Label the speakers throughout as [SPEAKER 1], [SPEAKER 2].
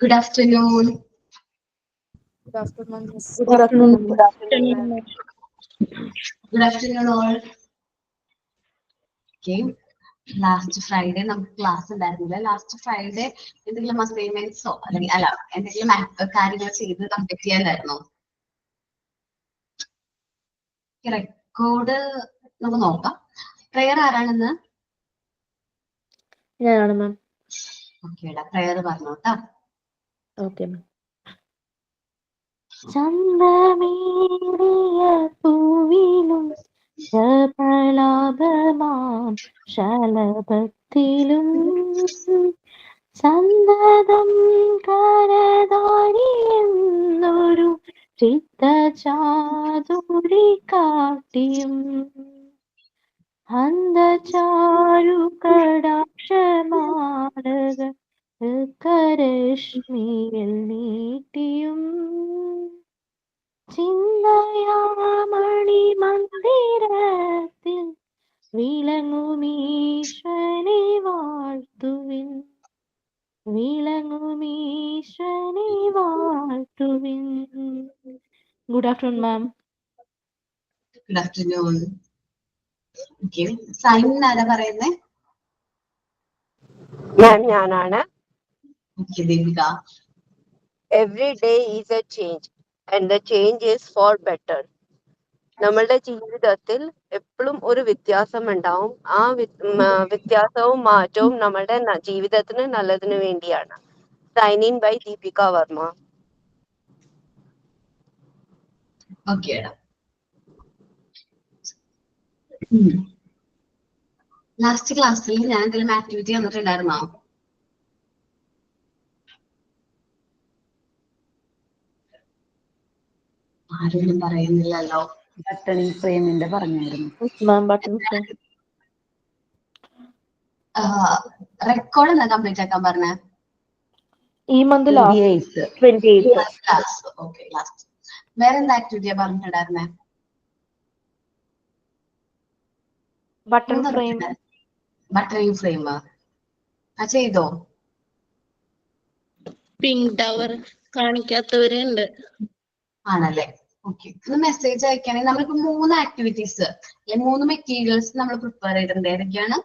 [SPEAKER 1] Good afternoon.
[SPEAKER 2] Good afternoon, miss.
[SPEAKER 3] Good afternoon.
[SPEAKER 1] Good afternoon all. Okay. Last Friday നമുക്ക് class ഉണ്ടായിരുന്നില്ല. Last Friday എന്തെങ്കിലും അസൈൻമെന്റ്സോ അല്ലെങ്കിൽ അല്ല എന്തെങ്കിലും കാര്യങ്ങൾ ചെയ്ത് കംപ്ലീറ്റ് ചെയ്യാനായിരുന്നോ? റെക്കോർഡ് നമുക്ക് നോക്കാം. പ്രെയർ ആരാണെന്ന്?
[SPEAKER 3] ഞാനാണ് മാം.
[SPEAKER 1] ഓക്കേടാ, പ്രെയർ പറഞ്ഞോട്ടാ.
[SPEAKER 3] Okay ma'am. ചന്ദമേറിയ പൂവിലും ശബളാഭമാം ശലഭത്തിലും സന്തതം കരതാരി എന്നൊരു ചിത്തചാതുരി കാട്ടിയും അന്ധചാരു കടാക്ഷമാടക കരശ്മിയിൽ നീട്ടിയും ചിന്തയാമണി മന്ദിരത്തിൽ വിളങ്ങുമീശ്വനെ വാഴ്ത്തുവിൻ, വിളങ്ങുമീശ്വനെ വാഴ്ത്തുവിൻ. Good afternoon ma'am.
[SPEAKER 1] Good afternoon. Okay, sign ആരാ പറയുന്നേ?
[SPEAKER 4] ഞാനാണ്.
[SPEAKER 1] Okay, Deepika.
[SPEAKER 4] Every day is a change and the change is for better. നമ്മളുടെ ജീവിതത്തിൽ എപ്പോഴും ഒരു വ്യത്യാസം ഉണ്ടാവും. ആ വ്യത്യാസവും മാറ്റവും നമ്മളുടെ ജീവിതത്തിന് നല്ലതിന് വേണ്ടിയാണ്. Signing by Deepika Varma.
[SPEAKER 1] ഓക്കേടാ. ലാസ്റ്റ് ക്ലാസ്സിൽ ഞാൻ എന്തെങ്കിലും ആക്ടിവിറ്റി തന്നിട്ടുണ്ടായിരുന്നോ? ആരൊന്നും പറയുന്നില്ലല്ലോ.
[SPEAKER 5] ബട്ടണിംഗ് ഫ്രെയിമിന്റെ പറഞ്ഞായിരുന്നു.
[SPEAKER 1] റെക്കോർഡ് എന്താ കംപ്ലീറ്റ് ആക്കാൻ പറഞ്ഞേ?
[SPEAKER 3] ഈ month last 28th.
[SPEAKER 1] Okay, last. വേറെന്താ ആക്ടിവിറ്റിയാ പറഞ്ഞിട്ടുണ്ടായിരുന്നേ? ബട്ടണിംഗ് ഫ്രെയിം ചെയ്തോ?
[SPEAKER 6] പിങ്ക് ടവർ കാണിക്കാത്തവരുണ്ട്.
[SPEAKER 1] ആണല്ലേ? ഓക്കെ, ഒന്ന് മെസ്സേജ് അയക്കുകയാണെങ്കിൽ നമ്മളിപ്പോ 3 ആക്ടിവിറ്റീസ് അല്ലെങ്കിൽ 3 മെറ്റീരിയൽസ് നമ്മൾ പ്രിപ്പയർ ചെയ്തിട്ടുണ്ട്. ഏതൊക്കെയാണ്?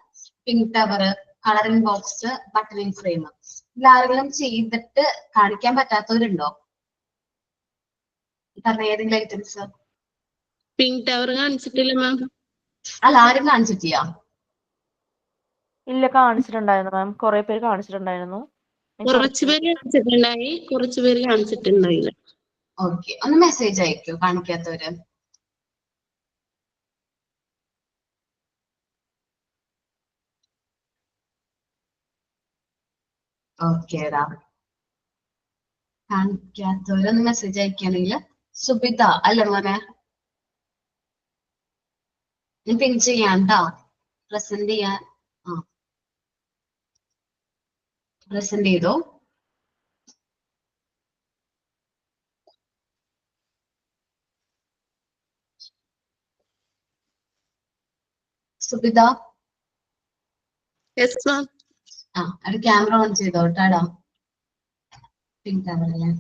[SPEAKER 1] Pink tower, colouring box, buttoning frame. ഇതിലാരെങ്കിലും ചെയ്തിട്ട് കാണിക്കാൻ പറ്റാത്തവരുണ്ടോ? പറഞ്ഞ ഏതെങ്കിലും ഐറ്റംസ്?
[SPEAKER 6] പിങ്ക് ടവർ കാണിച്ചിട്ടില്ല മാം.
[SPEAKER 1] അല്ല, ആരും കാണിച്ചിട്ടില്ല.
[SPEAKER 3] ഇല്ല, കാണിച്ചിട്ടുണ്ടായിരുന്നു മാം. കുറെ പേര് കാണിച്ചിട്ടുണ്ടായിരുന്നു.
[SPEAKER 6] കുറച്ചുപേര് കാണിച്ചിട്ടുണ്ടായി, കുറച്ചുപേര് കാണിച്ചിട്ടുണ്ടായില്ല.
[SPEAKER 1] ഓക്കെ, ഒന്ന് മെസ്സേജ് അയക്കൂ കാണിക്കാത്തവര്. ഓക്കേടാ, കാണിക്കാത്തവരൊന്ന് മെസ്സേജ് അയക്കുകയാണെങ്കിൽ. സുബിത അല്ല മോനെ? ഞാൻ പിൻ ചെയ്യാം ട്ടോ. പ്രസന്റ് ചെയ്യാൻ. പ്രസന്റ് ചെയ്തോ? സുബിത?
[SPEAKER 6] Yes ma'am.
[SPEAKER 1] അത് ക്യാമറ ഓൺ ചെയ്തോട്ടാടാ. പിങ്ക് ടവർ അല്ലേ?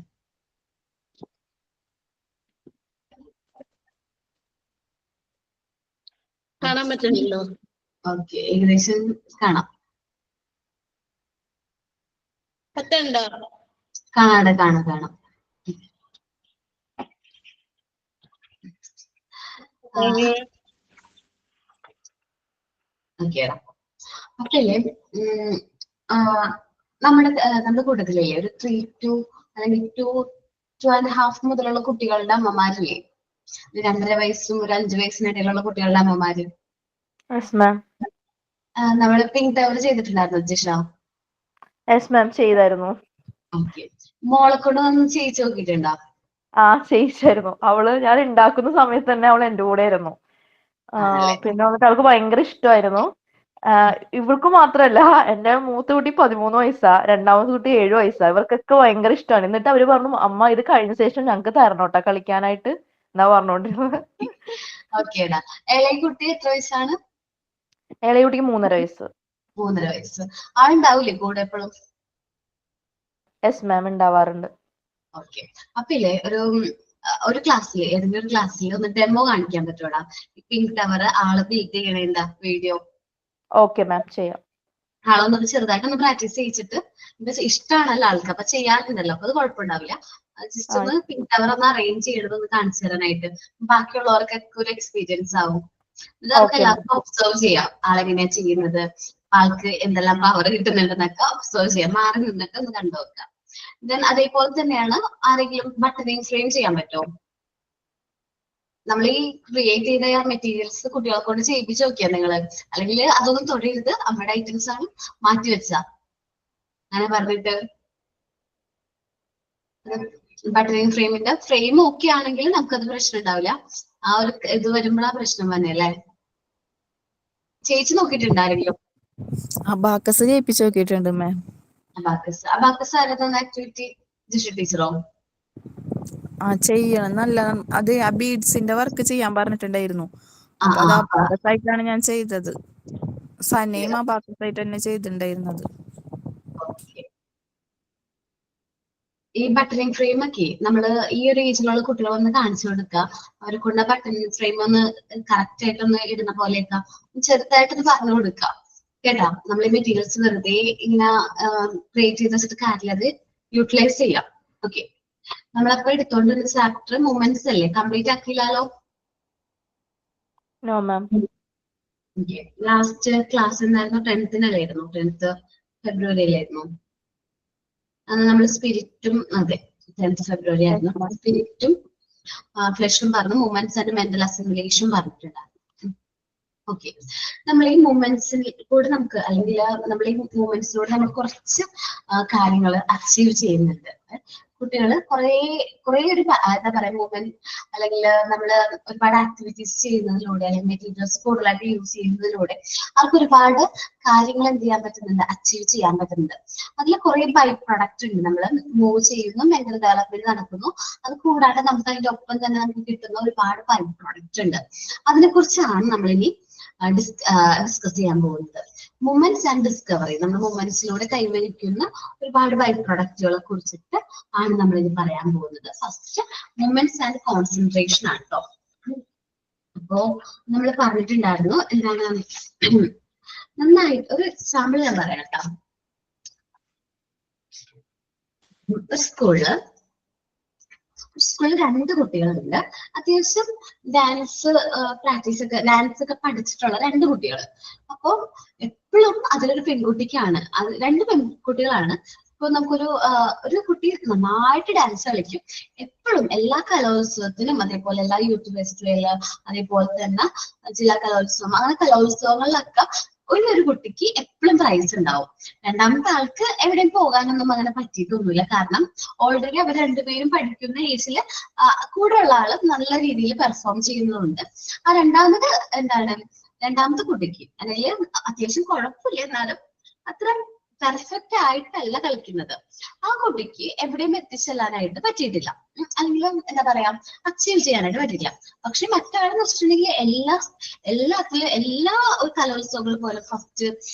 [SPEAKER 6] കാണാൻ പറ്റുന്നുണ്ടോ?
[SPEAKER 1] ഓക്കെ, ഏകദേശം കാണാം.
[SPEAKER 6] പറ്റുണ്ടോ?
[SPEAKER 1] കാണാം. ഓക്കേടാ. അപ്പല്ലേ നമ്മുടെ കൂട്ടത്തിലേ ഒരു 3 to അല്ലെങ്കിൽ 2.5 മുതലുള്ള കുട്ടികളുടെ അമ്മമാരില്ലേ? 2.5 വയസ്സും ഒരു 5 വയസ്സിനിടയിലുള്ള കുട്ടികളുടെ അമ്മമാര്. നമ്മള് പിങ്ക് ടവർ ചെയ്തിട്ടുണ്ടായിരുന്നു ജിഷ?
[SPEAKER 3] യെസ് മാം, ചെയ്തായിരുന്നു.
[SPEAKER 1] ഓക്കെ, മോളെ കൊണ്ട് ഒന്ന് ചെയ്യിച്ചു നോക്കിയിട്ടുണ്ടോ?
[SPEAKER 3] ചെയ്യിച്ചായിരുന്നു. അവള് ഞാൻ ഉണ്ടാക്കുന്ന സമയത്ത് തന്നെ അവൾ എന്റെ കൂടെ ആയിരുന്നു. പിന്നെ വന്നിട്ട് അവൾക്ക് ഭയങ്കര ഇഷ്ടമായിരുന്നു. ഇവൾക്ക് മാത്രല്ല, എന്റെ മൂത്ത കുട്ടി 13 വയസ്സാ, രണ്ടാമത്തെ കുട്ടി 7 വയസ്സാ. ഇവർക്കൊക്കെ ഭയങ്കര ഇഷ്ടമാണ്. എന്നിട്ട് അവര് പറഞ്ഞു, അമ്മ ഇത് കഴിഞ്ഞ ശേഷം ഞങ്ങക്ക് തരണോട്ടാ കളിക്കാനായിട്ട് എന്നാ പറഞ്ഞോണ്ടിരുന്നത്.
[SPEAKER 1] ഓക്കേടാ. ഇളയ കുട്ടി എത്ര വയസ്സാണ്?
[SPEAKER 3] ഇളയുട്ടിക്ക് 3.5 വയസ്സ്.
[SPEAKER 1] 3.5 വയസ്സ്. ആളുണ്ടാവൂലേ കൂടെ എപ്പോഴും?
[SPEAKER 3] യെസ് മാം, ഉണ്ടാവാറുണ്ട്.
[SPEAKER 1] ഓക്കെ. അപ്പൊ ഇല്ലേ ഒരു ക്ലാസ്സിൽ, ഏതെങ്കിലും ഒരു ക്ലാസ്സിൽ ഒന്ന് ഡെമോ കാണിക്കാൻ പറ്റൂടാ? പിങ്ക് ടവർ ആള് ബിൽഡ് ചെയ്യണേണ്ട വീഡിയോ.
[SPEAKER 3] ഓക്കെ മാം, ചെയ്യാം.
[SPEAKER 1] ആളൊന്നത് ചെറുതായിട്ടൊന്ന് പ്രാക്ടീസ് ചെയ്യിച്ചിട്ട്, ഇഷ്ടമാണല്ലോ ആൾക്ക്, അപ്പൊ ചെയ്യാറുണ്ടല്ലോ, അപ്പൊ അത് കുഴപ്പമുണ്ടാവില്ല. ജസ്റ്റ് ഒന്ന് പിങ്ക് ടവർ ഒന്ന് അറേഞ്ച് ചെയ്യണതൊന്ന് കാണിച്ചു തരാനായിട്ട് ബാക്കിയുള്ളവർക്കൊക്കെ ഒരു എക്സ്പീരിയൻസ് ആവും. എന്നിട്ട് നമുക്ക് എല്ലാവർക്കും ഒബ്സർവ് ചെയ്യാം ആളെങ്ങനെയാ ചെയ്യുന്നത്, ആൾക്ക് എന്തെല്ലാം പവർ കിട്ടുന്നുണ്ടെന്നൊക്കെ ഒബ്സർവ് ചെയ്യാം, മാറി നിന്നിട്ട് ഒന്ന് കണ്ടു നോക്കാം. ദെൻ അതേപോലെ തന്നെയാണ് ആരെങ്കിലും ബട്ടണിങ് ഫ്രെയിം ചെയ്യാൻ പറ്റുമോ? നമ്മൾ ഈ ക്രിയേറ്റ് ചെയ്ത മെറ്റീരിയൽസ് കുട്ടികളെ കൊണ്ട് ചെയ്യിപ്പിച്ച് നോക്കിയാ നിങ്ങള്, അല്ലെങ്കിൽ അതൊന്നും തൊടരുത്, നമ്മുടെ ഐറ്റംസ് ആണ്, മാറ്റി വെച്ചാ അങ്ങനെ പറഞ്ഞിട്ട്. ബട്ടണിങ് ഫ്രെയിമിന്റെ ഫ്രെയിം ഓക്കെ ആണെങ്കിൽ നമുക്കത് പ്രശ്നം ഉണ്ടാവില്ല. ആ ഒരു ഇത് വരുമ്പോഴാ പ്രശ്നം തന്നെ അല്ലേ? ചേച്ചി നോക്കിയിട്ടുണ്ടാരെങ്കിലും?
[SPEAKER 2] അബാക്കസ് ചെയ്യിപ്പിച്ച് നോക്കിയിട്ടുണ്ട് മാം.
[SPEAKER 1] അബാക്കസ് ആരതാണ് ആക്ടിവിറ്റി? ജിഷ ടീച്ചറോ?
[SPEAKER 2] ചെയ്യണം നല്ല. അത് ആ ബീഡ്സിന്റെ വർക്ക് ചെയ്യാൻ പറഞ്ഞിട്ടുണ്ടായിരുന്നു.
[SPEAKER 1] ആ,
[SPEAKER 2] അപ്പൊ അത്
[SPEAKER 1] ആ,
[SPEAKER 2] അബാക്കസ് ആയിട്ടാണ് ഞാൻ ചെയ്തത്. സനയും അബാക്കസ് ആയിട്ട് തന്നെ ചെയ്തിട്ടുണ്ടായിരുന്നത്.
[SPEAKER 1] ഓക്കെ. ഈ ബട്ടണിങ് ഫ്രെയിം ഒക്കെ നമ്മള് ഈ ഒരു ഏജിലുള്ള കുട്ടികളെ ഒന്ന് കാണിച്ചു കൊടുക്കുക. അവരെ കൊണ്ട് ബട്ടണിങ് ഫ്രെയിം ഒന്ന് കറക്റ്റ് ആയിട്ടൊന്ന് ഇടുന്ന പോലെയൊക്കെ ചെറുതായിട്ടൊന്ന് പറഞ്ഞു കൊടുക്കുക കേട്ടാ. നമ്മൾ ഈ മെറ്റീരിയൽസ് വെറുതെ ഇങ്ങനെ ക്രിയേറ്റ് ചെയ്ത് വെച്ചിട്ട് കാര്യമില്ല, അത് യൂട്ടിലൈസ് ചെയ്യാം. ഓക്കെ. നമ്മളപ്പോ എടുത്തോണ്ടിരുന്ന ചാപ്റ്റർ മൂവ്മെന്റ്സ് അല്ലേ, കംപ്ലീറ്റ് ആക്കിയില്ലല്ലോ?
[SPEAKER 3] No ma'am.
[SPEAKER 1] ലാസ്റ്റ് ക്ലാസ് എന്തായിരുന്നു? 10th-നല്ലായിരുന്നു, 10th ഫെബ്രുവരിയിലായിരുന്നു. അന്ന് നമ്മൾ സ്പിരിറ്റും, അതെ 10th ഫെബ്രുവരി ആയിരുന്നു, സ്പിരിറ്റും ഫ്ലഷും പറഞ്ഞു, മൂവ്മെന്റ്സ് ആൻഡ് മെന്റൽ അസിമുലേഷൻ പറഞ്ഞിട്ടുണ്ടായിരുന്നു. ഓക്കെ. നമ്മൾ ഈ മൂവ്മെന്റ്സിൽ കൂടെ നമുക്ക്, അല്ലെങ്കിൽ നമ്മൾ ഈ മൂവ്മെന്റ്സിലൂടെ നമ്മൾ കുറച്ച് കാര്യങ്ങൾ അച്ചീവ് ചെയ്യുന്നുണ്ട്. കുട്ടികൾ കുറെ ഒരു എന്താ പറയാ മൂവ്മെന്റ്, അല്ലെങ്കിൽ നമ്മൾ ഒരുപാട് ആക്ടിവിറ്റീസ് ചെയ്യുന്നതിലൂടെ, അല്ലെങ്കിൽ മെറ്റീരിയൽസ് കൂടുതലായിട്ട് യൂസ് ചെയ്യുന്നതിലൂടെ അവർക്ക് ഒരുപാട് കാര്യങ്ങൾ എന്ത് ചെയ്യാൻ പറ്റുന്നുണ്ട്, അച്ചീവ് ചെയ്യാൻ പറ്റുന്നുണ്ട്. അതിൽ കുറെ ബൈ പ്രൊഡക്റ്റ് ഉണ്ട്. നമ്മൾ മൂവ് ചെയ്യുന്നു, മെന്റൽ ഡെവലപ്മെന്റ് നടക്കുന്നു, അത് കൂടാതെ നമുക്ക് അതിന്റെ ഒപ്പം തന്നെ നമുക്ക് കിട്ടുന്ന ഒരുപാട് ബൈ പ്രൊഡക്റ്റ് ഉണ്ട്. അതിനെ കുറിച്ചാണ് നമ്മളിനി ഡിസ്കസ് ചെയ്യാൻ പോകുന്നത്. Movements and discovery. നമ്മൾ മൂവ്മെന്റ്സിലൂടെ കൈവരിക്കുന്ന ഒരുപാട് ബൈ പ്രൊഡക്റ്റുകളെ കുറിച്ചിട്ട് ആണ് നമ്മൾ ഇനി പറയാൻ പോകുന്നത്. ഫസ്റ്റ് മൂവ്മെന്റ്സ് ആൻഡ് കോൺസെൻട്രേഷൻ ആണ് കേട്ടോ. അപ്പോ നമ്മൾ പറഞ്ഞിട്ടുണ്ടായിരുന്നു എന്താണ്, നന്നായിട്ട് ഒരു എക്സാമ്പിൾ ഞാൻ പറയാം കേട്ടോ. ഒരു സ്കൂളിൽ 2 കുട്ടികളുണ്ട്. അത്യാവശ്യം ഡാൻസ് ഒക്കെ പഠിച്ചിട്ടുള്ള 2 കുട്ടികൾ. അപ്പൊ എപ്പോഴും അതിലൊരു പെൺകുട്ടിക്കാണ്, 2 പെൺകുട്ടികളാണ്. ഇപ്പൊ ഒരു കുട്ടി നന്നായിട്ട് ഡാൻസ് കളിക്കും. എപ്പോഴും എല്ലാ കലോത്സവത്തിനും, അതേപോലെ എല്ലാ യൂത്ത് ഫെസ്റ്റിവൽ, അതേപോലെ തന്നെ ജില്ലാ കലോത്സവം, അങ്ങനെ കലോത്സവങ്ങളിലൊക്കെ ഒരു കുട്ടിക്ക് എപ്പോഴും പ്രൈസ് ഉണ്ടാവും. രണ്ടാമത്തെ ആൾക്ക് എവിടെയും പോകാനൊന്നും അങ്ങനെ പറ്റിയിട്ടൊന്നുമില്ല. കാരണം ഓൾറെഡി അവർ 2 പേരും പഠിക്കുന്ന ഏജില് കൂടെയുള്ള ആള് നല്ല രീതിയിൽ പെർഫോം ചെയ്യുന്നതുകൊണ്ട് രണ്ടാമത്തെ കുട്ടിക്ക് അല്ലെങ്കിൽ അത്യാവശ്യം കുഴപ്പമില്ല, എന്നാലും അത്ര പെർഫെക്റ്റ് ആയിട്ടല്ല കളിക്കുന്നത്. ആ കുട്ടിക്ക് എവിടെയും എത്തിച്ചെല്ലാനായിട്ട് പറ്റിയിട്ടില്ല, അല്ലെങ്കിൽ എന്താ പറയാ അച്ചീവ് ചെയ്യാനായിട്ട് പറ്റില്ല. പക്ഷെ മറ്റാളെന്ന് വെച്ചിട്ടുണ്ടെങ്കിൽ എല്ലാത്തിലും എല്ലാ കലോത്സവങ്ങൾ പോലെ ഫസ്റ്റ്,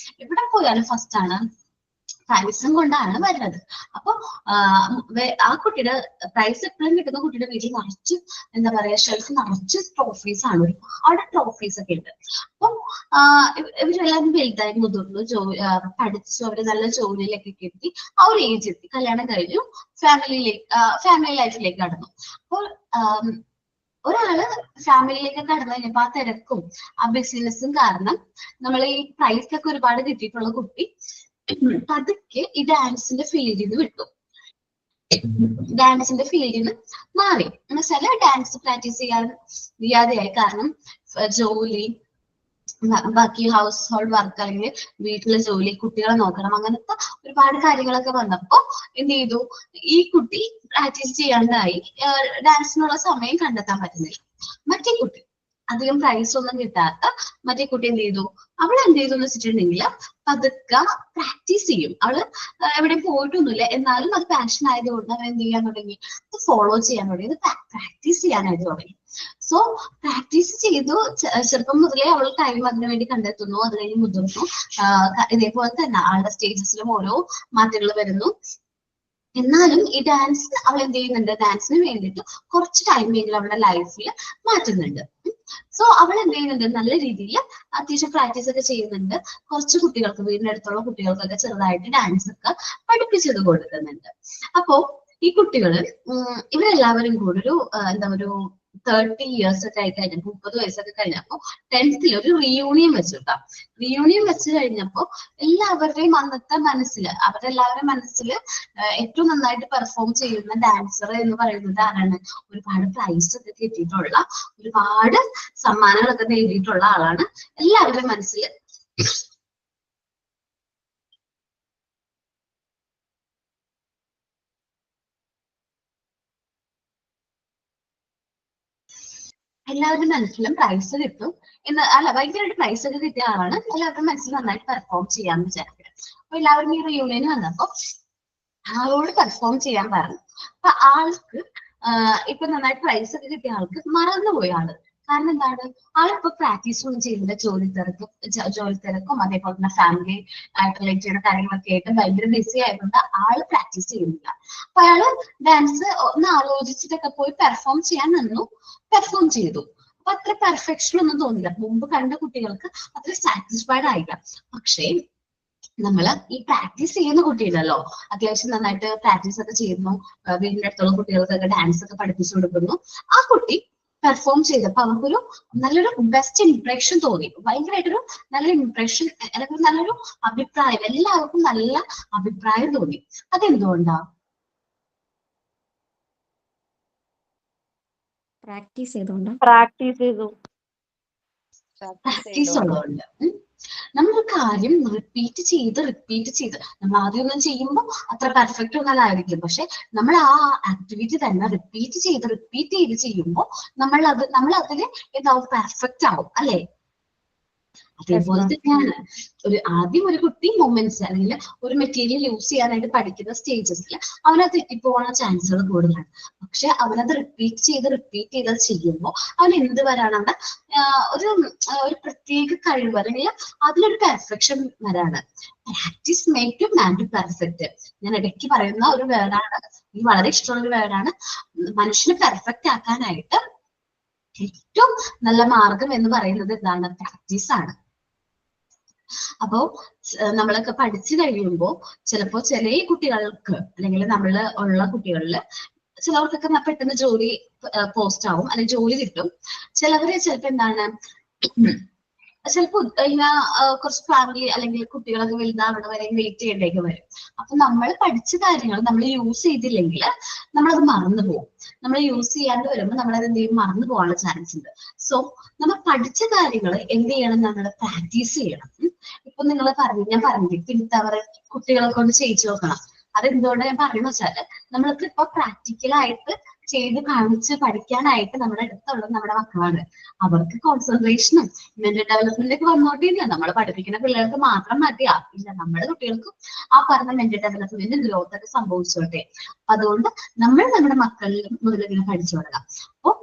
[SPEAKER 1] എവിടെ പോയാലും ഫസ്റ്റ് ആണ്, പ്രൈസും കൊണ്ടാണ് വരുന്നത്. അപ്പൊ ആ കുട്ടിയുടെ പ്രൈസ് എപ്പോഴും കിട്ടുന്ന കുട്ടിയുടെ വീട്ടിൽ നിറച്ച് എന്താ പറയാ ഷെൽഫ് നിറച്ച് ട്രോഫീസ് ആണ്, ഒരുപാട് ട്രോഫീസ് ഒക്കെ ഉണ്ട്. അപ്പം ഇവരെല്ലാവരും വലുതായി മുതിർന്നു, പഠിച്ചു, അവര് നല്ല ജോലിയിലൊക്കെ എത്തി, ആ ഒരു ഏജ് എത്തി, കല്യാണം കഴിഞ്ഞു, ഫാമിലി ലൈഫിലേക്ക് കടന്നു. അപ്പോൾ ഒരാള് ഫാമിലിയിലേക്ക് കടന്നു കഴിഞ്ഞപ്പോ ആ തിരക്കും ആ ബിസിനസ്സും കാരണം നമ്മൾ ഈ പ്രൈസ് ഒക്കെ ഒരുപാട് കിട്ടിയിട്ടുള്ള കുട്ടി പതുക്കെ ഈ ഡാൻസിന്റെ ഫീൽഡിൽ നിന്ന് വിട്ടു, ഡാൻസിന്റെ ഫീൽഡിൽ നിന്ന് മാറി. എന്ന് വെച്ചാല് ഡാൻസ് പ്രാക്ടീസ് ചെയ്യാതെയായി. കാരണം ജോലി, ബാക്കി ഹൗസ് ഹോൾഡ് വർക്ക്, അല്ലെങ്കിൽ വീട്ടിലെ ജോലി, കുട്ടികളെ നോക്കണം, അങ്ങനത്തെ ഒരുപാട് കാര്യങ്ങളൊക്കെ വന്നപ്പോ എന്ത് ചെയ്തു, ഈ കുട്ടി പ്രാക്ടീസ് ചെയ്യാണ്ടായി, ഡാൻസിനുള്ള സമയം കണ്ടെത്താൻ പറ്റുന്നില്ല. മറ്റേ കുട്ടി, അധികം പ്രൈസ് ഒന്നും കിട്ടാത്ത മറ്റേ കുട്ടി എന്ത് ചെയ്തു, അവൾ എന്ത് ചെയ്തു എന്ന് വെച്ചിട്ടുണ്ടെങ്കിൽ പതുക്കെ പ്രാക്ടീസ് ചെയ്യും. അവള് എവിടെയും പോയിട്ടൊന്നുമില്ല, എന്നാലും അത് പാഷൻ ആയതുകൊണ്ട് അവൻ എന്ത് ചെയ്യാൻ തുടങ്ങി, അത് ഫോളോ ചെയ്യാൻ തുടങ്ങി, അത് പ്രാക്ടീസ് ചെയ്യാനായിട്ട് തുടങ്ങി. സോ പ്രാക്ടീസ് ചെയ്തു, ചെറുപ്പം മുതലേ അവൾ ടൈം അതിനു വേണ്ടി കണ്ടെത്തുന്നു, അത് കഴിഞ്ഞ് മുതിർന്നു. ഇതേപോലെ തന്നെ ആളുടെ സ്റ്റേജസിലും ഓരോ മാറ്റങ്ങൾ വരുന്നു. എന്നാലും ഈ ഡാൻസ് അവൾ എന്ത് ചെയ്യുന്നുണ്ട്, ഡാൻസിന് വേണ്ടിയിട്ട് കുറച്ച് ടൈമെങ്കിലും അവളുടെ ലൈഫിൽ മാറ്റുന്നുണ്ട്. സോ അവൾ എന്ത് ചെയ്യുന്നുണ്ട്, നല്ല രീതിയിൽ അത്യാവശ്യം പ്രാക്ടീസ് ഒക്കെ ചെയ്യുന്നുണ്ട്. കുറച്ച് കുട്ടികൾക്ക്, വീടിന്റെ അടുത്തുള്ള കുട്ടികൾക്കൊക്കെ ചെറുതായിട്ട് ഡാൻസ് ഒക്കെ പഠിപ്പിച്ചത് കൊടുക്കുന്നുണ്ട്. അപ്പോ ഈ കുട്ടികള് ഇവരെല്ലാവരും കൂടെ ഒരു എന്താ ഒരു 30 years ഒക്കെ ആയി കഴിഞ്ഞപ്പോ, 30 വയസ്സൊക്കെ കഴിഞ്ഞപ്പോ 10th ഒരു റീയൂണിയൻ വെച്ചിട്ടാ. റീയൂണിയൻ വെച്ച് കഴിഞ്ഞപ്പോ എല്ലാവരുടെയും അന്നത്തെ മനസ്സിൽ, അവരുടെ എല്ലാവരുടെയും മനസ്സിൽ ഏറ്റവും നന്നായിട്ട് പെർഫോം ചെയ്യുന്ന ഡാൻസർ എന്ന് പറയുന്നത് ആരാണ്? ഒരുപാട് പ്രൈസ് ഒക്കെ കിട്ടിയിട്ടുള്ള, ഒരുപാട് സമ്മാനങ്ങളൊക്കെ നേടിയിട്ടുള്ള ആളാണ് എല്ലാവരുടെയും മനസ്സിൽ. എല്ലാവരുടെ മനസ്സിലും പ്രൈസ് കിട്ടും എന്ന്, അല്ല ഭയങ്കരമായിട്ട് പ്രൈസ് ഒക്കെ കിട്ടിയ ആളാണ്. എല്ലാവരുടെ മനസ്സിൽ നന്നായിട്ട് പെർഫോം ചെയ്യാന്ന് വിചാരിക്കുക. അപ്പൊ എല്ലാവരും ഈ റിയൂണിയന് വന്നപ്പോ ആളോട് പെർഫോം ചെയ്യാൻ പറഞ്ഞു. അപ്പൊ ആൾക്ക് ഇപ്പൊ നന്നായിട്ട് പ്രൈസ് ഒക്കെ കിട്ടിയ ആൾക്ക് മറന്നുപോയി ആള്. കാരണം എന്താണ്, ആളിപ്പോ പ്രാക്ടീസ് ഒന്നും ചെയ്യുന്നില്ല. ജോലി തിരക്കും അതേപോലെ തന്നെ ഫാമിലി ആയിട്ട് റിലേറ്റ് ചെയ്യുന്ന കാര്യങ്ങളൊക്കെ ആയിട്ട് ഭയങ്കര ബിസി ആയതുകൊണ്ട് ആള് പ്രാക്ടീസ് ചെയ്യുന്നില്ല. അപ്പൊ അയാള് ഡാൻസ് ഒന്ന് ആലോചിച്ചിട്ടൊക്കെ പോയി പെർഫോം ചെയ്യാൻ നിന്നു, പെർഫോം ചെയ്തു. അപ്പൊ അത്ര പെർഫെക്ഷൻ ഒന്നും തോന്നില്ല. മുമ്പ് കണ്ട കുട്ടികൾക്ക് അത്ര സാറ്റിസ്ഫൈഡ് ആയില്ല. പക്ഷേ നമ്മള് ഈ പ്രാക്ടീസ് ചെയ്യുന്ന കുട്ടിയുണ്ടല്ലോ, അത്യാവശ്യം നന്നായിട്ട് പ്രാക്ടീസ് ഒക്കെ ചെയ്യുന്നു, വീടിന്റെ അടുത്തുള്ള കുട്ടികൾക്കൊക്കെ ഡാൻസ് ഒക്കെ പഠിപ്പിച്ചു കൊടുക്കുന്നു. ആ കുട്ടി പെർഫോം ചെയ്തപ്പോ അവർക്കൊരു നല്ലൊരു ബെസ്റ്റ് ഇംപ്രഷൻ തോന്നി. ഭയങ്കരമായിട്ടൊരു നല്ല ഇംപ്രഷൻ, അല്ലെങ്കിൽ നല്ലൊരു അഭിപ്രായം, എല്ലാവർക്കും നല്ല അഭിപ്രായം തോന്നി. അതെന്തുകൊണ്ടാ?
[SPEAKER 7] പ്രാക്ടീസ് ചെയ്തോണ്ടാ?
[SPEAKER 3] പ്രാക്ടീസ് ചെയ്തു.
[SPEAKER 1] പ്രാക്ടീസ് ഉള്ളതുകൊണ്ട്. നമ്മളൊരു കാര്യം റിപ്പീറ്റ് ചെയ്ത് നമ്മൾ ആദ്യം ഒന്നും ചെയ്യുമ്പോൾ അത്ര പെർഫെക്റ്റ് ഒന്നും അല്ലായിരിക്കും. പക്ഷെ നമ്മൾ ആ ആക്ടിവിറ്റി തന്നെ റിപ്പീറ്റ് ചെയ്ത് ചെയ്യുമ്പോൾ നമ്മൾ അതിൽ എന്താവും, പെർഫെക്റ്റ് ആവും അല്ലെ? അതേപോലെ തന്നെയാണ് ആദ്യം ഒരു കുട്ടി മൊമെന്റ്സ് അല്ലെങ്കിൽ ഒരു മെറ്റീരിയൽ യൂസ് ചെയ്യാനായിട്ട് പഠിക്കുന്ന സ്റ്റേജസിൽ അവനത് തെറ്റിപ്പോകാനുള്ള ചാൻസുകൾ കൂടുതലാണ്. പക്ഷെ അവനത് റിപ്പീറ്റ് ചെയ്ത് ചെയ്യുമ്പോൾ അവൻ എന്ത് വരാണ്, അവിടെ ഒരു പ്രത്യേക കഴിവ് അല്ലെങ്കിൽ അതിലൊരു പെർഫെക്ഷൻ വരാണ്. Practice make you man to perfect. ഞാൻ ഇടയ്ക്ക് പറയുന്ന ഒരു വേർഡാണ്, എനിക്ക് വളരെ ഇഷ്ടമുള്ള ഒരു വേർഡാണ്. മനുഷ്യനെ പെർഫെക്റ്റ് ആക്കാനായിട്ട് ഏറ്റവും നല്ല മാർഗം എന്ന് പറയുന്നത് എന്താണ്? പ്രാക്ടീസ് ആണ്. അപ്പോ നമ്മളൊക്കെ പഠിച്ചു കഴിയുമ്പോ ചിലപ്പോ ചില കുട്ടികൾക്ക് അല്ലെങ്കിൽ നമ്മള് ഉള്ള കുട്ടികളില് ചിലവർക്കൊക്കെ പെട്ടെന്ന് ജോലി പോസ്റ്റ് ആവും, അല്ലെങ്കിൽ ജോലി കിട്ടും. ചിലപ്പോ എന്താണ്, ചിലപ്പോ ഇങ്ങനെ കുറച്ച് ഫാമിലി അല്ലെങ്കിൽ കുട്ടികളൊക്കെ വലുതാവണ വരെ വെയിറ്റ് ചെയ്യേണ്ടേക്ക് വരും. അപ്പൊ നമ്മൾ പഠിച്ച കാര്യങ്ങൾ നമ്മൾ യൂസ് ചെയ്തില്ലെങ്കിൽ നമ്മളത് മറന്നു പോകും. നമ്മൾ യൂസ് ചെയ്യാണ്ട് വരുമ്പോൾ നമ്മളത് എന്ത് ചെയ്യും, മറന്നു പോകാനുള്ള ചാൻസ് ഉണ്ട്. സോ നമ്മൾ പഠിച്ച കാര്യങ്ങൾ എന്ത് ചെയ്യണം, നമ്മൾ പ്രാക്ടീസ് ചെയ്യണം. ഇപ്പൊ നിങ്ങൾ ഞാൻ പറഞ്ഞില്ലേ, പിൻതവർ കുട്ടികളെ കൊണ്ട് ചെയ്യിച്ചു നോക്കണം. അതെന്തുകൊണ്ട് ഞാൻ പറയുന്നത് വെച്ചാല്, നമ്മൾക്ക് ഇപ്പൊ പ്രാക്ടിക്കലായിട്ട് ചെയ്ത് കാണിച്ച് പഠിക്കാനായിട്ട് നമ്മുടെ അടുത്തുള്ള നമ്മുടെ മക്കളാണ്. അവർക്ക് കോൺസെൻട്രേഷനും മെന്റൽ ഡെവലപ്മെന്റ് ഒക്കെ വന്നോട്ടില്ല. നമ്മൾ പഠിപ്പിക്കുന്ന പിള്ളേർക്ക് മാത്രം മതിയാ ഇല്ല, നമ്മുടെ കുട്ടികൾക്കും ആ പറഞ്ഞ മെന്റൽ ഡെവലപ്മെന്റ് ഗ്രോത്ത് ഒക്കെ സംഭവിച്ചോട്ടെ. അപ്പൊ അതുകൊണ്ട് നമ്മൾ നമ്മുടെ മക്കളിൽ മുതൽ ഇങ്ങനെ പഠിച്ചു തുടങ്ങാം. അപ്പൊ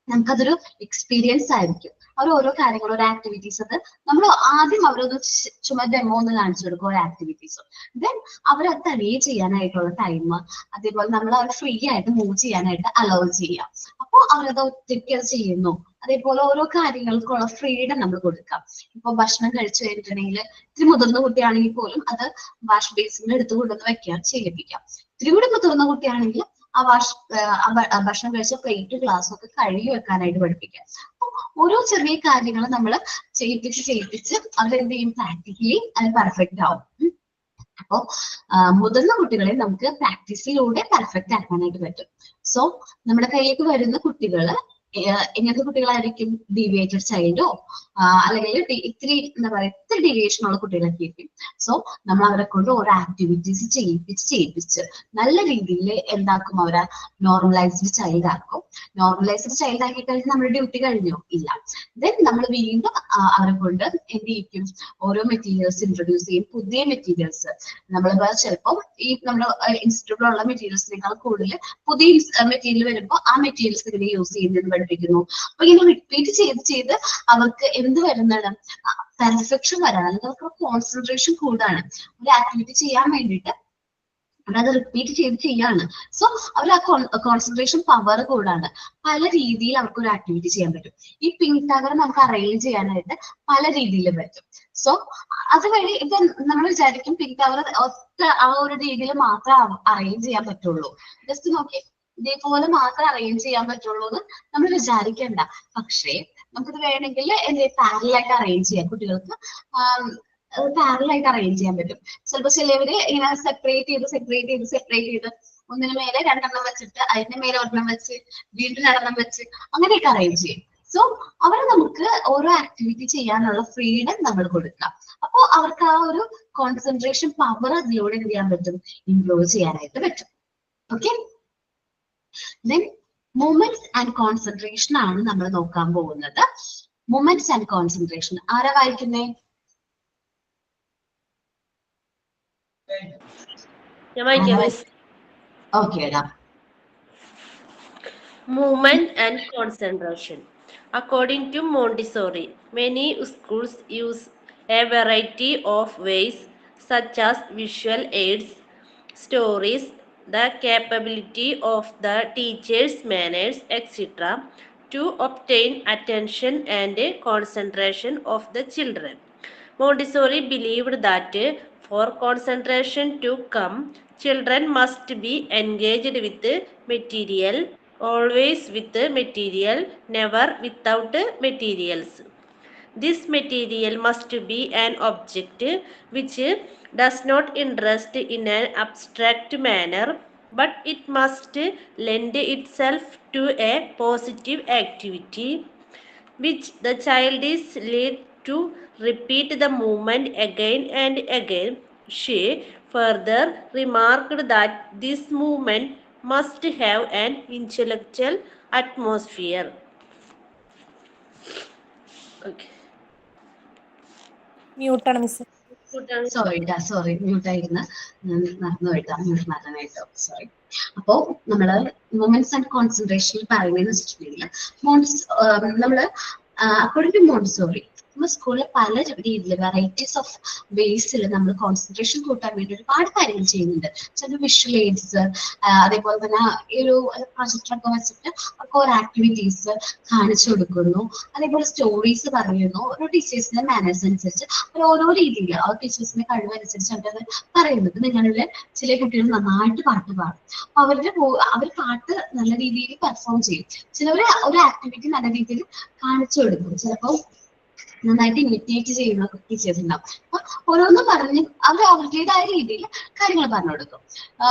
[SPEAKER 1] നമുക്കതൊരു എക്സ്പീരിയൻസ് ആയിരിക്കും. അവർ ഓരോ കാര്യങ്ങളും, ഒരു ആക്ടിവിറ്റീസ് ഒക്കെ നമ്മൾ ആദ്യം അവരൊന്ന് ചുമ്മാ ഡെമോ ഒന്ന് കാണിച്ചു കൊടുക്കും, ഓരോ ആക്ടിവിറ്റീസും. ദെൻ അവരത് തനിയെ ചെയ്യാനായിട്ടുള്ള ടൈം, അതേപോലെ നമ്മൾ അവർ ഫ്രീ ആയിട്ട് മൂവ് ചെയ്യാനായിട്ട് അലോ ചെയ്യാം. അപ്പോൾ അവരത് ഒറ്റയ്ക്ക് അത് ചെയ്യുന്നു. അതേപോലെ ഓരോ കാര്യങ്ങൾക്കുള്ള ഫ്രീഡം നമ്മൾ കൊടുക്കാം. ഇപ്പൊ ഭക്ഷണം കഴിച്ചു കഴിഞ്ഞിട്ടുണ്ടെങ്കിൽ ഇത്തിരി മുതിർന്ന കുട്ടിയാണെങ്കിൽ പോലും അത് വാഷ് ബേസിൽ എടുത്തു കൊണ്ടുവന്ന് വെക്കാൻ ചെയ്യിപ്പിക്കാം. ഇത്തിരി കൂടി മുതിർന്ന കുട്ടിയാണെങ്കിൽ ആ ഭക്ഷണം കഴിച്ച പ്ലേറ്റ് ഗ്ലാസ്സും ഒക്കെ കഴുകി വെക്കാനായിട്ട് പഠിപ്പിക്കാം. ഓരോ ചെറിയ കാര്യങ്ങൾ നമ്മൾ ചെയ്യിപ്പിച്ച് അവരെന്ത് ചെയ്യും, പ്രാക്ടിക്കലി അത് പെർഫെക്റ്റ് ആവും. അപ്പോ മുതിർന്ന കുട്ടികളെ നമുക്ക് പ്രാക്ടീസിലൂടെ പെർഫെക്റ്റ് ആക്കാനായിട്ട് പറ്റും. സോ നമ്മുടെ കയ്യിലേക്ക് വരുന്ന കുട്ടികള് എങ്ങനത്തെ കുട്ടികളായിരിക്കും? ഡീവിയേറ്റഡ് ചൈൽഡോ അല്ലെങ്കിൽ ഇത്തിരി എന്താ പറയുക, ഇത്തിരി ഡീവിയേഷൻ ഉള്ള കുട്ടികളൊക്കെ ആയിരിക്കും. സോ നമ്മൾ അവരെ കൊണ്ട് ഓരോ ആക്ടിവിറ്റീസ് ചെയ്യിപ്പിച്ച് നല്ല രീതിയിൽ എന്താക്കും, അവരെ നോർമലൈസ്ഡ് ചൈൽഡ് ആക്കും. നോർമലൈസ്ഡ് ചൈൽഡ് ആക്കി കഴിഞ്ഞാൽ നമ്മുടെ ഡ്യൂട്ടി കഴിഞ്ഞോ? ഇല്ല. ദെൻ നമ്മൾ വീണ്ടും അവരെ കൊണ്ട് എന്ത് ചെയ്യിക്കും, ഓരോ മെറ്റീരിയൽസ് ഇൻട്രൊഡ്യൂസ് ചെയ്യും. പുതിയ മെറ്റീരിയൽസ് നമ്മൾ ചിലപ്പോൾ ഈ നമ്മുടെ ഇൻസ്റ്റിറ്റ്യൂട്ടിലുള്ള മെറ്റീരിയൽസിനേക്കാൾ കൂടുതൽ പുതിയ മെറ്റീരിയൽ വരുമ്പോൾ ആ മെറ്റീരിയൽസ് ഇങ്ങനെ യൂസ് ചെയ്യുന്നത് പഠിപ്പിക്കുന്നു. അപ്പൊ ഇങ്ങനെ റിപ്പീറ്റ് ചെയ്ത് അവർക്ക് എന്ത് വരുന്നതാണ്, പെർഫെക്ഷൻ വരാണ്, അല്ലെങ്കിൽ അവർക്ക് കോൺസെൻട്രേഷൻ കൂടാണ് ഒരു ആക്ടിവിറ്റി ചെയ്യാൻ വേണ്ടിയിട്ട്. അത് റിപ്പീറ്റ് ചെയ്യാണ്. സോ അവർ ആ കോൺസെൻട്രേഷൻ പവർ കൂടാണ്. പല രീതിയിൽ അവർക്ക് ഒരു ആക്ടിവിറ്റി ചെയ്യാൻ പറ്റും. ഈ പിങ്ക് ടവർ നമുക്ക് അറേഞ്ച് ചെയ്യാനായിട്ട് പല രീതിയിൽ പറ്റും. സോ അതുവഴി ഇത് നമ്മൾ വിചാരിക്കും പിങ്ക് ടവർ ഒറ്റ ആ ഒരു രീതിയിൽ മാത്രം അറേഞ്ച് ചെയ്യാൻ പറ്റുള്ളൂ. ജസ്റ്റ് നോക്കി ഇതേപോലെ മാത്രം അറേഞ്ച് ചെയ്യാൻ പറ്റുള്ളൂ എന്ന് നമ്മൾ വിചാരിക്കണ്ട. പക്ഷേ നമുക്കിത് വേണമെങ്കിൽ പാരലായിട്ട് അറേഞ്ച് ചെയ്യാം. കുട്ടികൾക്ക് പാരലായിട്ട് അറേഞ്ച് ചെയ്യാൻ പറ്റും. ചിലപ്പോൾ ചിലവര് ഇങ്ങനെ സെപ്പറേറ്റ് ചെയ്ത് ഒന്നിന് മേലെ 2 എണ്ണം വെച്ചിട്ട് അതിന്റെ മേലെ 1 എണ്ണം വെച്ച് വീണ്ടും 2 എണ്ണം വെച്ച് അങ്ങനെയൊക്കെ അറേഞ്ച് ചെയ്യും. സോ അവരെ നമുക്ക് ഓരോ ആക്ടിവിറ്റി ചെയ്യാനുള്ള ഫ്രീഡം നമ്മൾ കൊടുക്കാം. അപ്പോൾ അവർക്ക് ആ ഒരു കോൺസെൻട്രേഷൻ പവർ അതിലൂടെ എന്ത് ചെയ്യാൻ പറ്റും, ഇംപ്രൂവ് ചെയ്യാനായിട്ട് പറ്റും. Okay, then moments and concentration ആണ് നമ്മൾ നോക്കാൻ പോകുന്നത്. മൂമെന്റ്സ് ആൻഡ് കോൺസെൻട്രേഷൻ ആരാ വായിക്കുന്നേ? Okay,
[SPEAKER 7] Movement and concentration. According to Montessori, many schools use a variety of ways such as visual aids, stories, the capability of the teacher's manners, etc. to obtain attention and concentration of the children. Montessori believed that for concentration to come, children must be engaged with material, always with material, never without materials. This material must be an object which does not interest in an abstract manner, but it must lend itself to a positive activity which the child is led to repeat the movement again and again. She further remarked that this movement must have an intellectual atmosphere. Okay.
[SPEAKER 8] മ്യൂട്ടാണ് miss.
[SPEAKER 1] Sorry mute ആയിരുന്നു, മറന്നുപോയിട്ടാ mute മാറ്റാനായിട്ടോ, sorry. അപ്പോ നമ്മള് moments and concentration പറയുന്നതെന്ന് വെച്ചിട്ടുണ്ടെങ്കിൽ നമ്മള് according to Montessori നമ്മൾ സ്കൂളിൽ പല രീതിയിൽ വെറൈറ്റീസ് ഓഫ് വേസിൽ നമ്മൾ കോൺസെൻട്രേഷൻ കൂട്ടാൻ വേണ്ടി ഒരുപാട് കാര്യങ്ങൾ ചെയ്യുന്നുണ്ട്. ചില വിഷ്വൽ എയ്ഡ്സ്, അതേപോലെ തന്നെ ഈ ഒരു പ്രൊജക്ടറൊക്കെ വെച്ചിട്ട് അവർക്ക് ഓരോ ആക്ടിവിറ്റീസ് കാണിച്ചു കൊടുക്കുന്നു. അതേപോലെ സ്റ്റോറീസ് പറയുന്നു. ഓരോ ടീച്ചേഴ്സിന്റെ മാനേഴ്സ് അനുസരിച്ച് ഓരോ രീതിയിൽ ആ ടീച്ചേഴ്സിന്റെ കഴിവനുസരിച്ച് അവരത് പറയുന്നത്. നിങ്ങളിൽ ചില കുട്ടികൾ നന്നായിട്ട് പാട്ട് പാടും, അവർ പാട്ട് നല്ല രീതിയിൽ പെർഫോം ചെയ്യും. ചിലവർ ഒരു ആക്ടിവിറ്റി നല്ല രീതിയിൽ കാണിച്ചു കൊടുക്കും. ചിലപ്പോൾ നന്നായിട്ട് ഇമിറ്റേറ്റ് ചെയ്യുന്ന ടീച്ചേഴ്സ് ഉണ്ടാവും. അപ്പൊ ഓരോന്നും പറഞ്ഞ് അവർ അവരുടേതായ രീതിയിൽ കാര്യങ്ങൾ പറഞ്ഞു കൊടുക്കും.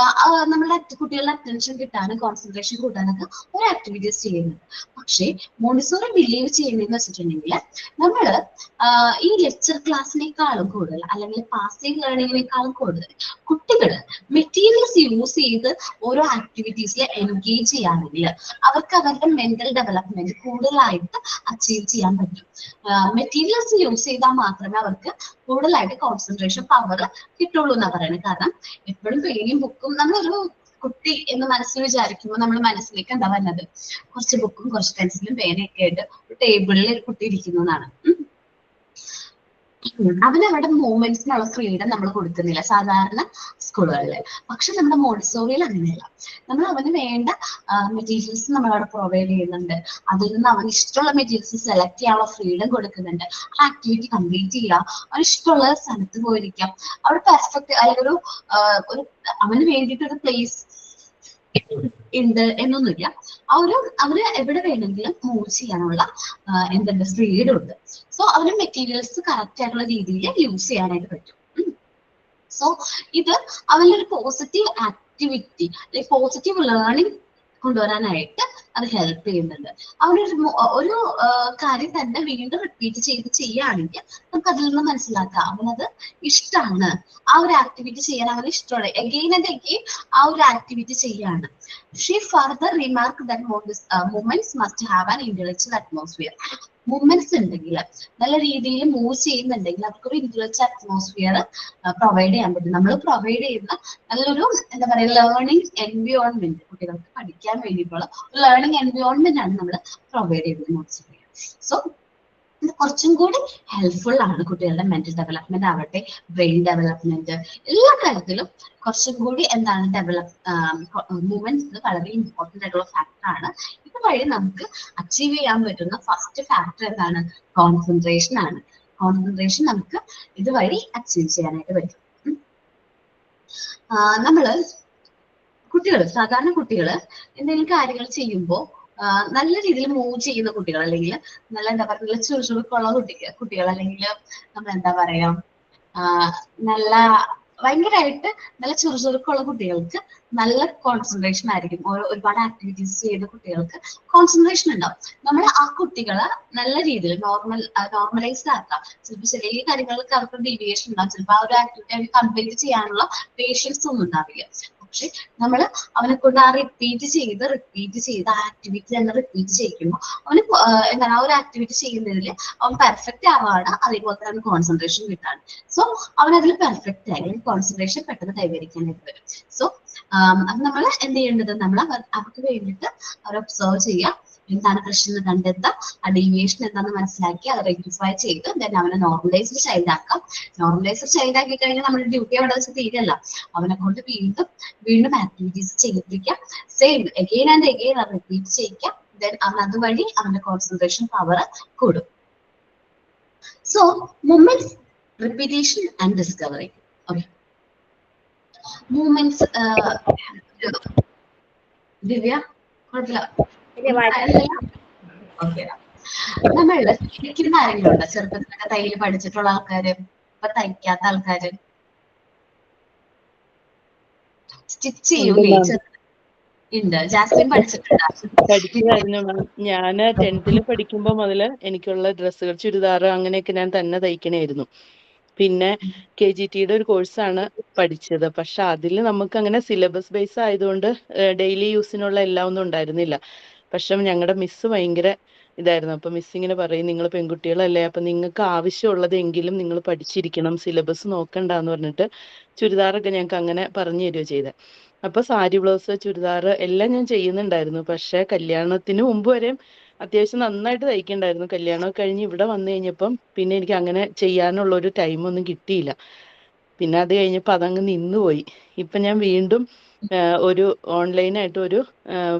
[SPEAKER 1] നമ്മുടെ കുട്ടികളുടെ അറ്റൻഷൻ കിട്ടാനും കോൺസെൻട്രേഷൻ കൂട്ടാനൊക്കെ ഓരോ ആക്ടിവിറ്റീസ് ചെയ്യുന്നുണ്ട്. പക്ഷേ മോണ്ടിസോറി ബിലീവ് ചെയ്യുന്നതെന്ന് വെച്ചിട്ടുണ്ടെങ്കിൽ നമ്മള് ഈ ലെക്ചർ ക്ലാസ്സിനേക്കാളും കൂടുതൽ അല്ലെങ്കിൽ പാസീവ് ലേണിങ്ങിനേക്കാളും കൂടുതൽ കുട്ടികൾ മെറ്റീരിയൽസ് യൂസ് ചെയ്ത് ഓരോ ആക്ടിവിറ്റീസിൽ എൻഗേജ് ചെയ്യുകയാണെങ്കിൽ അവർക്ക് അവരുടെ മെന്റൽ ഡെവലപ്മെന്റ് കൂടുതലായിട്ട് അച്ചീവ് ചെയ്യാൻ പറ്റും. മെറ്റീരിയൽസ് യൂസ് ചെയ്താൽ മാത്രമേ അവർക്ക് കൂടുതലായിട്ട് കോൺസെൻട്രേഷൻ പവർ കിട്ടുള്ളൂ എന്നാ പറയുന്നത്. കാരണം എപ്പോഴും പേനയും ബുക്കും നമ്മളൊരു കുട്ടി എന്ന് മനസ്സിൽ വിചാരിക്കുമ്പോൾ നമ്മുടെ മനസ്സിലേക്ക് എന്താ വരുന്നത്, കുറച്ച് ബുക്കും കുറച്ച് പെൻസിലും പേനയൊക്കെ ആയിട്ട് ടേബിളിൽ ഒരു കുട്ടി ഇരിക്കുന്നു എന്നാണ്. അവരുടെ മൂവ്മെന്റ്സിനുള്ള ഫ്രീഡം നമ്മൾ കൊടുക്കുന്നില്ല സാധാരണ സ്കൂളുകളിൽ. പക്ഷെ നമ്മുടെ മോണ്ടിസോറിയിൽ അങ്ങനെയല്ല. നമ്മൾ അവന് വേണ്ട മെറ്റീരിയൽസ് നമ്മളവിടെ പ്രൊവൈഡ് ചെയ്യുന്നുണ്ട്. അതിൽ നിന്ന് അവന് ഇഷ്ടമുള്ള മെറ്റീരിയൽസ് സെലക്ട് ചെയ്യാനുള്ള ഫ്രീഡം കൊടുക്കുന്നുണ്ട്. ആ ആക്ടിവിറ്റി കംപ്ലീറ്റ് ചെയ്യുക, അവന് ഇഷ്ടമുള്ള സ്ഥലത്ത് പോയിരിക്കാം. അവിടെ പെർഫെക്റ്റ് അല്ലെങ്കിൽ ഒരു അവന് വേണ്ടിയിട്ടൊരു പ്ലേസ് ഉണ്ട് എന്നൊന്നുമില്ല. അവര് എവിടെ വേണമെങ്കിലും മൂവ് ചെയ്യാനുള്ള എന്തുണ്ട്, ഫ്രീഡം ഉണ്ട്. സോ അവന് മെറ്റീരിയൽസ് കറക്റ്റ് ആയിട്ടുള്ള രീതിയിൽ യൂസ് ചെയ്യാനായിട്ട് പറ്റും. സോ ഇത് അവന്റെ ഒരു പോസിറ്റീവ് ആക്ടിവിറ്റി അല്ലെങ്കിൽ പോസിറ്റീവ് ലേണിംഗ് കൊണ്ടുവരാനായിട്ട് അത് ഹെൽപ്പ് ചെയ്യുന്നുണ്ട്. ഒരു കാര്യം തന്നെ വീണ്ടും റിപ്പീറ്റ് ചെയ്യുകയാണെങ്കിൽ നമുക്ക് അതിൽ നിന്ന് മനസ്സിലാക്കാം അവനത് ഇഷ്ടമാണ്. ആ ഒരു ആക്ടിവിറ്റി ചെയ്യാൻ അവന് ഇഷ്ടമാണ്. എഗെയിൻ ആൻഡ് എഗെയിൻ ആ ഒരു ആക്ടിവിറ്റി ചെയ്യാണ്. She further remarked that movements must have an intellectual atmosphere. Movements ഉണ്ടെങ്കിൽ നല്ല രീതിയിൽ മൂവ് ചെയ്യുന്നുണ്ടെങ്കിൽ അവർക്കൊരു ഇന്റലക്ച്വൽ അറ്റ്മോസ്ഫിയർ പ്രൊവൈഡ് ചെയ്യാൻ പറ്റും. നമ്മൾ പ്രൊവൈഡ് ചെയ്യുന്ന നല്ലൊരു എന്താ പറയുക ലേണിംഗ് എൻവയോൺമെന്റ്, കുട്ടികൾക്ക് പഠിക്കാൻ വേണ്ടിയിട്ടുള്ള ഒരു ലേണിംഗ് എൻവയോൺമെന്റ് ആണ് നമ്മൾ പ്രൊവൈഡ് ചെയ്യുന്നത്. സോ ഇത് കുറച്ചും കൂടി ഹെൽപ്ഫുൾ ആണ് കുട്ടികളുടെ മെന്റൽ ഡെവലപ്മെന്റ് ആവട്ടെ, ബ്രെയിൻ ഡെവലപ്മെന്റ്, എല്ലാ കാര്യത്തിലും കുറച്ചും കൂടി എന്താണ് മൂവ്മെന്റ്സ് വളരെ ഇമ്പോർട്ടന്റ് ആയിട്ടുള്ള ഫാക്ടർ ആണ്. ഇതുവഴി നമുക്ക് അച്ചീവ് ചെയ്യാൻ പറ്റുന്ന ഫസ്റ്റ് ഫാക്ടർ എന്താണ്? കോൺസെൻട്രേഷൻ ആണ്. കോൺസെൻട്രേഷൻ നമുക്ക് ഇതുവഴി അച്ചീവ് ചെയ്യാനായിട്ട് പറ്റും. നമ്മള് സാധാരണ കുട്ടികള് എന്തെങ്കിലും കാര്യങ്ങൾ ചെയ്യുമ്പോൾ നല്ല രീതിയിൽ മൂവ് ചെയ്യുന്ന കുട്ടികൾ, അല്ലെങ്കിൽ നല്ല എന്താ പറയുക നല്ല ചുറുചുറുക്കുള്ള കുട്ടികൾ, അല്ലെങ്കിൽ നമ്മൾ എന്താ പറയാ നല്ല ഭയങ്കരമായിട്ട് നല്ല ചുറുചുറുക്കുള്ള കുട്ടികൾക്ക് നല്ല കോൺസെൻട്രേഷൻ ആയിരിക്കും. ഒരുപാട് ആക്ടിവിറ്റീസ് ചെയ്യുന്ന കുട്ടികൾക്ക് കോൺസെൻട്രേഷൻ ഉണ്ടാവും. നമ്മൾ ആ കുട്ടികളെ നല്ല രീതിയിൽ നോർമലൈസ്ഡ് ആക്കാം. ചിലപ്പോൾ ചെറിയ കാര്യങ്ങൾക്ക് അവർക്ക് ഡീവിയേഷൻ ഉണ്ടാവും. ചിലപ്പോൾ ആ ഒരു ആക്ടിവിറ്റി അവർ കംപ്ലീറ്റ് ചെയ്യാനുള്ള പേഷ്യൻസ് ഒന്നും ഉണ്ടാവില്ല. പക്ഷെ നമ്മൾ അവനെ കൊണ്ട് ആ റിപ്പീറ്റ് ചെയ്ത് ആ ആക്ടിവിറ്റി തന്നെ റിപ്പീറ്റ് ചെയ്യിക്കുമ്പോൾ അവന് എന്താണ് ആ ഒരു ആക്ടിവിറ്റി ചെയ്യുന്നതിൽ അവൻ പെർഫെക്റ്റ് ആവാണ്. അതേപോലെ തന്നെ കോൺസെൻട്രേഷൻ കിട്ടാണ്. സോ അവൻ അതിൽ പെർഫെക്റ്റ് ആയി കോൺസെൻട്രേഷൻ പെട്ടെന്ന് കൈവരിക്കാനായിട്ട് വരും. സോ അത് നമ്മൾ എന്ത് ചെയ്യേണ്ടത്? നമ്മൾ അവർക്ക് വേണ്ടിയിട്ട് അവർ ഒബ്സർവ് ചെയ്യുക, എന്താണ് പ്രശ്നം കണ്ടെത്തുക, ആ ഡീവിയേഷൻ എന്താണെന്ന് മനസ്സിലാക്കി അത് റെക്ടിഫൈ ചെയ്ത് ദെൻ അവനെ നോർമലൈസ്ഡ് ചൈൽഡ് ആക്കാം. നോർമലൈസ്ഡ് ചൈൽഡ് ആക്കി കഴിഞ്ഞാൽ നമ്മുടെ ഡ്യൂട്ടി അവിടെ വെച്ച് തീരല്ല. അവനെ കൊണ്ട് വീണ്ടും ആക്ടിവിറ്റീസ് ചെയ്യിപ്പിക്കാം. സെയിം അഗെയിൻ ആൻഡ് അഗെയിൻ അത് റിപ്പീറ്റ് ചെയ്യിക്കാം. ദെൻ അവൻ അതുവഴി അവന്റെ കോൺസെൻട്രേഷൻ പവർ കൂടും. So movements, repetition and discovery. Okay, movements Divya കുഴപ്പമില്ല. ഓക്കെ, നമ്മളുടെ തയ്ക്കുന്ന ആരെങ്കിലും ഉണ്ടോ? ചെറുപ്പത്തിലൊക്കെ തയ്യൽ പഠിച്ചിട്ടുള്ള ആൾക്കാര്, ഇപ്പൊ തയ്ക്കാത്ത ആൾക്കാര്? സ്റ്റിച്ച് ചെയ്യൂലേ? ഉണ്ട്. ജാസ്മിൻ
[SPEAKER 8] പഠിക്കുമായിരുന്നു മാം. ഞാൻ 10th പഠിക്കുമ്പോ മുതല് എനിക്കുള്ള ഡ്രസ്സുകൾ, ചുരിദാർ അങ്ങനെയൊക്കെ ഞാൻ തന്നെ തയ്ക്കണായിരുന്നു. പിന്നെ KGTയുടെ ഒരു കോഴ്സാണ് പഠിച്ചത്. പക്ഷെ അതിൽ നമുക്ക് അങ്ങനെ സിലബസ് ബേസ് ആയതുകൊണ്ട് ഡെയിലി യൂസിനുള്ള എല്ലാം ഒന്നും ഉണ്ടായിരുന്നില്ല. പക്ഷെ ഞങ്ങളുടെ മിസ് ഭയങ്കര ഇതായിരുന്നു. അപ്പൊ മിസ് ഇങ്ങനെ പറയും, നിങ്ങൾ പെൺകുട്ടികളല്ലേ, അപ്പൊ നിങ്ങൾക്ക് ആവശ്യമുള്ളതെങ്കിലും നിങ്ങൾ പഠിച്ചിരിക്കണം, സിലബസ് നോക്കണ്ടെന്ന് പറഞ്ഞിട്ട് ചുരിദാറൊക്കെ ഞങ്ങൾക്ക് അങ്ങനെ പറഞ്ഞു തരുകയോ ചെയ്തത്. അപ്പൊ സാരി, ബ്ലൗസ്, ചുരിദാർ എല്ലാം ഞാൻ ചെയ്യുന്നുണ്ടായിരുന്നു. പക്ഷെ കല്യാണത്തിന് മുമ്പ് വരെയും അത്യാവശ്യം നന്നായിട്ട് തയ്ക്കണ്ടായിരുന്നു. കല്യാണം കഴിഞ്ഞ് ഇവിടെ വന്നു കഴിഞ്ഞപ്പം പിന്നെ എനിക്ക് അങ്ങനെ ചെയ്യാനുള്ള ഒരു ടൈമൊന്നും കിട്ടിയില്ല. പിന്നെ അത് കഴിഞ്ഞപ്പോൾ അതങ്ങ് നിന്നുപോയി. ഇപ്പൊ ഞാൻ വീണ്ടും ഒരു ഓൺലൈനായിട്ട് ഒരു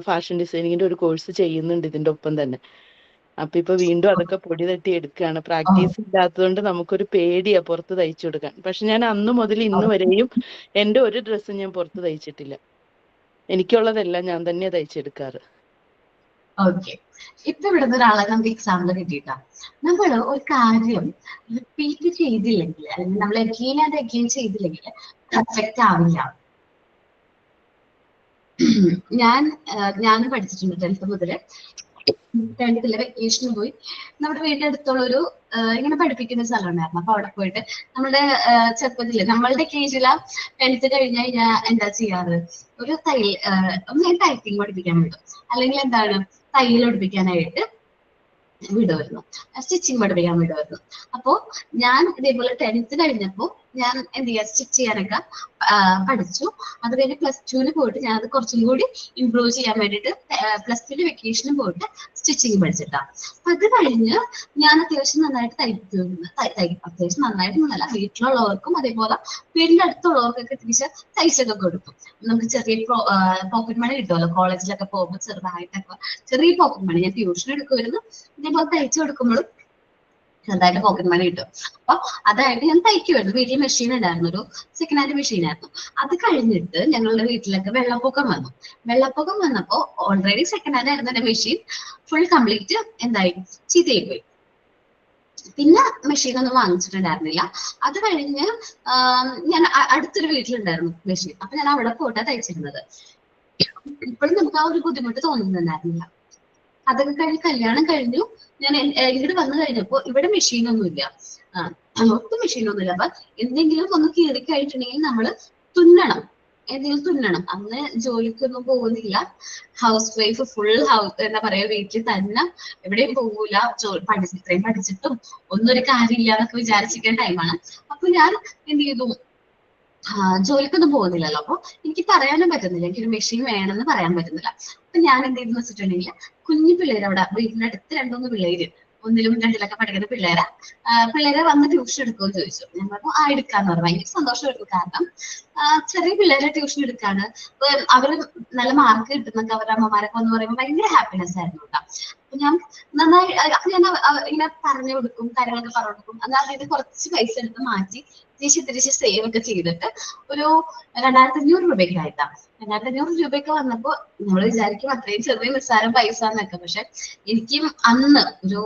[SPEAKER 8] ഫാഷൻ ഡിസൈനിങ്ങിന്റെ ഒരു കോഴ്സ് ചെയ്യുന്നുണ്ട് ഇതിന്റെ ഒപ്പം തന്നെ. അപ്പൊ ഇപ്പൊ വീണ്ടും അതൊക്കെ പൊടി തട്ടി എടുക്കുകയാണ്. പ്രാക്ടീസ് ഇല്ലാത്തതുകൊണ്ട് നമുക്കൊരു പേടിയാ പുറത്ത് തയ്ച്ചു കൊടുക്കാൻ. പക്ഷെ ഞാൻ അന്ന് മുതൽ ഇന്ന് വരെയും എന്റെ ഒരു ഡ്രസ്സും ഞാൻ പുറത്ത് തയ്ച്ചിട്ടില്ല. എനിക്കുള്ളതെല്ലാം ഞാൻ തന്നെ തയ്ച്ചെടുക്കാറ്.
[SPEAKER 1] ഓക്കെ, ഇപ്പൊ ഇവിടുന്ന് ഒരാളെ നമുക്ക് എക്സാമ്പിൾ കിട്ടിയിട്ടാ. നമ്മൾ ഒരു കാര്യം റിപ്പീറ്റ് ചെയ്തില്ലെങ്കിൽ, അല്ലെങ്കിൽ നമ്മൾ എഗെയിൻ ചെയ്തില്ലെങ്കിൽ പെർഫെക്റ്റ് ആവില്ല. ഞാൻ പഠിച്ചിട്ടുണ്ട് 10th മുതല്. 10th വെക്കേഷന് പോയി നമ്മുടെ വീടിന്റെ അടുത്തുള്ള ഒരു ഇങ്ങനെ പഠിപ്പിക്കുന്ന സ്ഥലം ഉണ്ടായിരുന്നു. അപ്പൊ അവിടെ പോയിട്ട് നമ്മുടെ ചെറുപ്പത്തില് നമ്മളുടെ കേജില 10th കഴിഞ്ഞ് കഴിഞ്ഞാൽ എന്താ ചെയ്യാറ്? ഒരു ഒന്ന് ടൈപ്പിംഗ് പഠിപ്പിക്കാൻ വിടും, അല്ലെങ്കിൽ എന്താണ് തയ്യൽ പഠിപ്പിക്കാനായിട്ട് വിടുമായിരുന്നു, സ്റ്റിച്ചിങ് പഠിപ്പിക്കാൻ വിടുമായിരുന്നു. അപ്പോ ഞാൻ ഇതേപോലെ 10th കഴിഞ്ഞപ്പോ ഞാൻ എന്ത് ചെയ്യാ, സ്റ്റിച്ച് ചെയ്യാനൊക്കെ പഠിച്ചു. അത് കഴിഞ്ഞ് +2 പോയിട്ട് ഞാൻ അത് കുറച്ചും കൂടി ഇംപ്രൂവ് ചെയ്യാൻ വേണ്ടിയിട്ട് +2 വെക്കേഷന് പോയിട്ട് സ്റ്റിച്ചിങ് പഠിച്ചിട്ടാ. അത് കഴിഞ്ഞ് ഞാൻ അത്യാവശ്യം നന്നായിട്ട് അത്യാവശ്യം നന്നായിട്ടൊന്നുമല്ല, വീട്ടിലുള്ളവർക്കും അതേപോലെ വീടിന്റെ അടുത്തുള്ളവർക്കൊക്കെ തിരിച്ച് തയ്ച്ചൊക്കെ കൊടുക്കും. നമുക്ക് ചെറിയ പോക്കറ്റ് മണി കിട്ടുമല്ലോ കോളേജിലൊക്കെ പോകുമ്പോൾ, ചെറുതായിട്ടൊക്കെ ചെറിയ പോക്കറ്റ് മണി. ഞാൻ ട്യൂഷൻ എടുക്കുമായിരുന്നു, ഇതേപോലെ തയ്ച്ചു കൊടുക്കുമ്പോഴും ചെറുതായിട്ട് പോക്കറ്റ് മണി കിട്ടും. അപ്പൊ അതായിട്ട് ഞാൻ തയ്ക്കുമായിരുന്നു. വീട്ടിൽ മെഷീൻ ഉണ്ടായിരുന്നു, ഒരു സെക്കൻഡ് ഹാൻഡ് മെഷീൻ ആയിരുന്നു. അത് കഴിഞ്ഞിട്ട് ഞങ്ങളുടെ വീട്ടിലൊക്കെ വെള്ളപ്പൊക്കം വന്നപ്പോ ഓൾറെഡി സെക്കൻഡ് ഹാൻഡ് ആയിരുന്നു എന്റെ മെഷീൻ. ഫുൾ കംപ്ലീറ്റ് എന്തായി, ചീത്തയായി പോയി. പിന്നെ മെഷീൻ ഒന്നും വാങ്ങിച്ചിട്ടുണ്ടായിരുന്നില്ല. അത് കഴിഞ്ഞ് ഞാൻ അടുത്തൊരു വീട്ടിലുണ്ടായിരുന്നു മെഷീൻ. അപ്പൊ ഞാൻ അവിടെ പോയിട്ടാ തയ്ച്ചിരുന്നത്. ഇപ്പോഴും നമുക്ക് ആ ഒരു ബുദ്ധിമുട്ട് തോന്നുന്നുണ്ടായിരുന്നില്ല. അതൊക്കെ കഴിഞ്ഞ് കല്യാണം കഴിഞ്ഞു. ഞാൻ ഇവിടെ വന്നു കഴിഞ്ഞപ്പോ ഇവിടെ മെഷീനൊന്നുമില്ല, ഒട്ടും മെഷീനൊന്നുമില്ല. അപ്പൊ എന്തെങ്കിലും ഒന്ന് കീറി കഴിഞ്ഞിട്ടുണ്ടെങ്കിൽ നമ്മൾ തുന്നണം. എന്തെങ്കിലും തുന്നണം. അന്ന് ജോലിക്കൊന്നും പോകുന്നില്ല, ഹൗസ് വൈഫ്, ഫുൾ ഹൗസ് എന്താ പറയാ, വീട്ടിൽ തന്നെ, എവിടെയും പോകൂല, ഇത്രയും പഠിച്ചിട്ടും ഒന്നും ഒരു കാര്യമില്ല എന്നൊക്കെ വിചാരിച്ചിരിക്കുന്ന ടൈമാണ്. അപ്പൊ ഞാൻ എന്ത് ചെയ്തു, ജോലിക്കൊന്നും പോകുന്നില്ലല്ലോ, അപ്പൊ എനിക്ക് പറയാനും പറ്റുന്നില്ല, എനിക്കൊരു മെഷീൻ വേണമെന്ന് പറയാൻ പറ്റുന്നില്ല. അപ്പൊ ഞാൻ എന്ത് ചെയ്തെന്ന് വെച്ചിട്ടുണ്ടെങ്കിൽ കുഞ്ഞു പിള്ളേര് അവിടെ വീടിന്റെ അടുത്ത് 2-3 പിള്ളേര് 1-ലും 2-ലൊക്കെ പഠിക്കുന്ന പിള്ളേരെ വന്ന് ട്യൂഷൻ എടുക്കുമെന്ന് ചോദിച്ചു. ഞാൻ പറഞ്ഞു എടുക്കാന്ന് പറഞ്ഞു. ഭയങ്കര സന്തോഷം എടുക്കും, കാരണം ചെറിയ പിള്ളേരെ ട്യൂഷൻ എടുക്കാണ്, അവര് നല്ല മാർക്ക് കിട്ടുന്നൊക്കെ അവരുടെ അമ്മമാരൊക്കെ വന്ന് പറയുമ്പോൾ ഭയങ്കര ഹാപ്പിനെസ് ആയിരുന്നു കേട്ടോ. അപ്പൊ ഞാൻ നന്നായി ഞാൻ ഇങ്ങനെ പറഞ്ഞു കൊടുക്കും, കാര്യങ്ങളൊക്കെ പറഞ്ഞു കൊടുക്കും. അതായത് കുറച്ച് പൈസ എടുത്ത് മാറ്റി തിരിച്ച് സേവ് ഒക്കെ ചെയ്തിട്ട് ഒരു 2500 രൂപയ്ക്ക് ആയിട്ടാ. 2500 രൂപയൊക്കെ വന്നപ്പോ നമ്മൾ വിചാരിക്കും അത്രയും ചെറിയ നിസ്സാരം പൈസ എന്നൊക്കെ. പക്ഷെ എനിക്കും അന്ന് ഒരു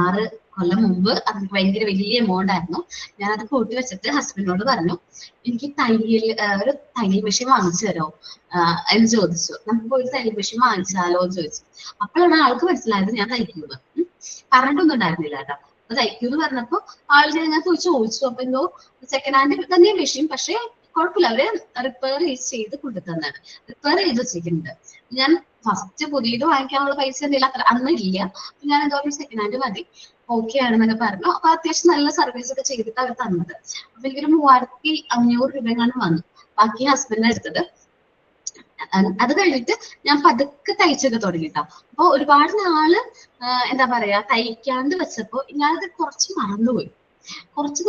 [SPEAKER 1] 6 കൊല്ലം മുമ്പ് അത് ഭയങ്കര വലിയ എമൗണ്ട് ആയിരുന്നു. ഞാനത് കൂട്ടി വെച്ചിട്ട് ഹസ്ബൻഡിനോട് പറഞ്ഞു, എനിക്ക് ഒരു തയ്യൽ മെഷീൻ വാങ്ങിച്ചു തരോ എന്ന് ചോദിച്ചു. നമുക്ക് ഒരു തയ്യൽ മെഷീൻ വാങ്ങിച്ചാലോ എന്ന് ചോദിച്ചു. അപ്പോഴാണ് ആൾക്ക് മനസ്സിലായത് ഞാൻ തയ്ക്കുന്നത്. പറഞ്ഞിട്ടൊന്നും ഉണ്ടായിരുന്നില്ല കേട്ടോ. അപ്പൊ തയ്ക്കൂന്ന് പറഞ്ഞപ്പോ ആള് ഞാൻ ചോദിച്ചു. അപ്പൊ എന്തോ സെക്കൻഡ് ഹാൻഡ് തന്നെ മെഷീൻ, പക്ഷെ കുഴപ്പമില്ല, അവര് റിപ്പയർ ചെയ്ത് കൊണ്ടുതന്നാണ്, റിപ്പയർ ചെയ്ത് വെച്ചിട്ടുണ്ട്. ഞാൻ ഫസ്റ്റ് പുതിയത് വാങ്ങിക്കാനുള്ള പൈസ എന്തെങ്കിലും അത്ര അന്ന് ഇല്ല. ഞാൻ എന്തോ സെക്കൻഡ് ഹാൻഡ് മതി, ഓക്കെ ആണെന്നൊക്കെ പറഞ്ഞു. അപ്പൊ അത്യാവശ്യം നല്ല സർവീസ് ഒക്കെ ചെയ്തിട്ട് അവർ തന്നത്. അപ്പൊ എനിക്കൊരു 3500 രൂപയാണ് വന്നു. ബാക്കി ഹസ്ബൻഡിനെ എടുത്തത്. അത് കഴിഞ്ഞിട്ട് ഞാൻ പതുക്കെ തയ്ച്ചൊക്കെ തുടങ്ങിട്ടോ. അപ്പൊ ഒരുപാട് നാള് എന്താ പറയാ തയ്ക്കാണ്ട് വെച്ചപ്പോ ഞാനത് കുറച്ച് മറന്നുപോയി. കുറച്ച്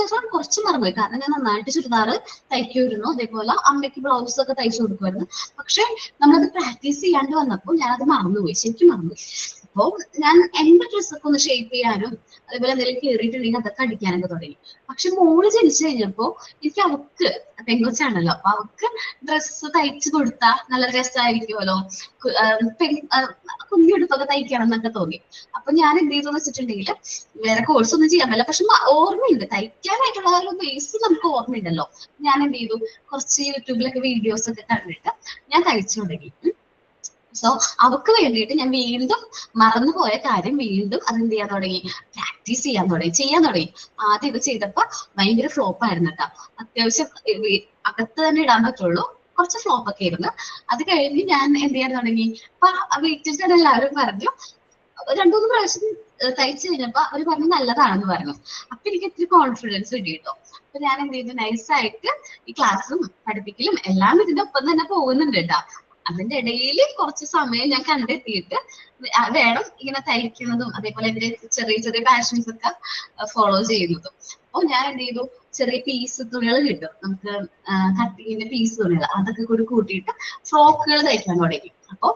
[SPEAKER 1] മറന്നുപോയി, കാരണം ഞാൻ നന്നായിട്ട് ചുരിദാറ് തയ്ക്കുമായിരുന്നു, അതേപോലെ അമ്മയ്ക്ക് ബ്ലൗസ് ഒക്കെ തയ്ച്ചു കൊടുക്കുമായിരുന്നു. പക്ഷെ നമ്മളത് പ്രാക്ടീസ് ചെയ്യാണ്ട് വന്നപ്പോ ഞാനത് മറന്നുപോയി, ശരിക്കും മറന്നുപോയി. അപ്പൊ ഞാൻ എന്റെ ഡ്രസ്സൊക്കെ ഒന്ന് ഷേപ്പ് ചെയ്യാനും അതേപോലെ എന്തെങ്കിലും കയറിയിട്ടുണ്ടെങ്കിൽ അതൊക്കെ അടിക്കാനൊക്കെ തുടങ്ങി. പക്ഷെ മോള് ജനിച്ചു കഴിഞ്ഞപ്പോ എനിക്ക് അവക്ക് പെങ്കൊച്ചാണല്ലോ, അപ്പൊ അവക്ക് ഡ്രസ്സ് തയ്ച്ചു കൊടുത്താ നല്ല രസമായിരിക്കുമല്ലോ, കുഞ്ഞുടുപ്പൊക്കെ തയ്ക്കണം എന്നൊക്കെ തോന്നി. അപ്പൊ ഞാൻ എന്ത് ചെയ്തെന്ന് വെച്ചിട്ടുണ്ടെങ്കിൽ വേറെ കോഴ്സ് ഒന്നും ചെയ്യാൻ പറ്റില്ല, പക്ഷെ ഓർമ്മയുണ്ട്, തയ്ക്കാനായിട്ടുള്ള ഒരു ബേസ് നമുക്ക് ഓർമ്മയുണ്ടല്ലോ. ഞാൻ എന്ത് ചെയ്തു, കുറച്ച് യൂട്യൂബിലൊക്കെ വീഡിയോസ് ഒക്കെ കണ്ടിട്ട് ഞാൻ തയ്ച്ചു തുടങ്ങി. സോ അവക്ക് വേണ്ടിയിട്ട് ഞാൻ വീണ്ടും മറന്നുപോയ കാര്യം വീണ്ടും അതെന്ത് ചെയ്യാൻ തുടങ്ങി, പ്രാക്ടീസ് ചെയ്യാൻ തുടങ്ങി. ആദ്യം ഇത് ചെയ്തപ്പോ ഭയങ്കര ഫ്ലോപ്പ് ആയിരുന്നു കേട്ടോ. അത്യാവശ്യം അകത്ത് തന്നെ ഇടാൻ പറ്റുള്ളൂ, കുറച്ച് ഫ്ലോപ്പ് ഒക്കെ ആയിരുന്നു. അത് കഴിഞ്ഞ് ഞാൻ എന്ത് ചെയ്യാൻ തുടങ്ങി, അപ്പൊ വീട്ടിൽ തന്നെ എല്ലാവരും പറഞ്ഞു, 2-3 പ്രാവശ്യം തയ്ച്ചു കഴിഞ്ഞപ്പോ അവര് പറഞ്ഞു നല്ലതാണെന്ന് പറഞ്ഞു. അപ്പൊ എനിക്ക് ഇത്തിരി കോൺഫിഡൻസ് കിട്ടി കേട്ടോ. അപ്പൊ ഞാൻ എന്ത് ചെയ്തു, നൈസായിട്ട് ഈ ക്ലാസ്സും പഠിപ്പിക്കലും എല്ലാം ഇതിന്റെ ഒപ്പം തന്നെ പോകുന്നുണ്ട് കേട്ടോ. അതിന്റെ ഇടയിൽ കുറച്ച് സമയം ഞാൻ കണ്ടെത്തിയിട്ട് വേണം ഇങ്ങനെ തയ്ക്കുന്നതും അതേപോലെ എന്റെ ചെറിയ പാഷൻസ് ഒക്കെ ഫോളോ ചെയ്യുന്നതും. അപ്പൊ ഞാൻ എന്ത് ചെയ്തു, ചെറിയ പീസ് തുണികൾ കിട്ടും നമുക്ക്, കട്ടിങ്ങിന്റെ പീസ് തുണികൾ, അതൊക്കെ കൂടി കൂട്ടിയിട്ട് ഫ്രോക്കുകൾ തയ്ക്കാൻ തുടങ്ങി. അപ്പൊ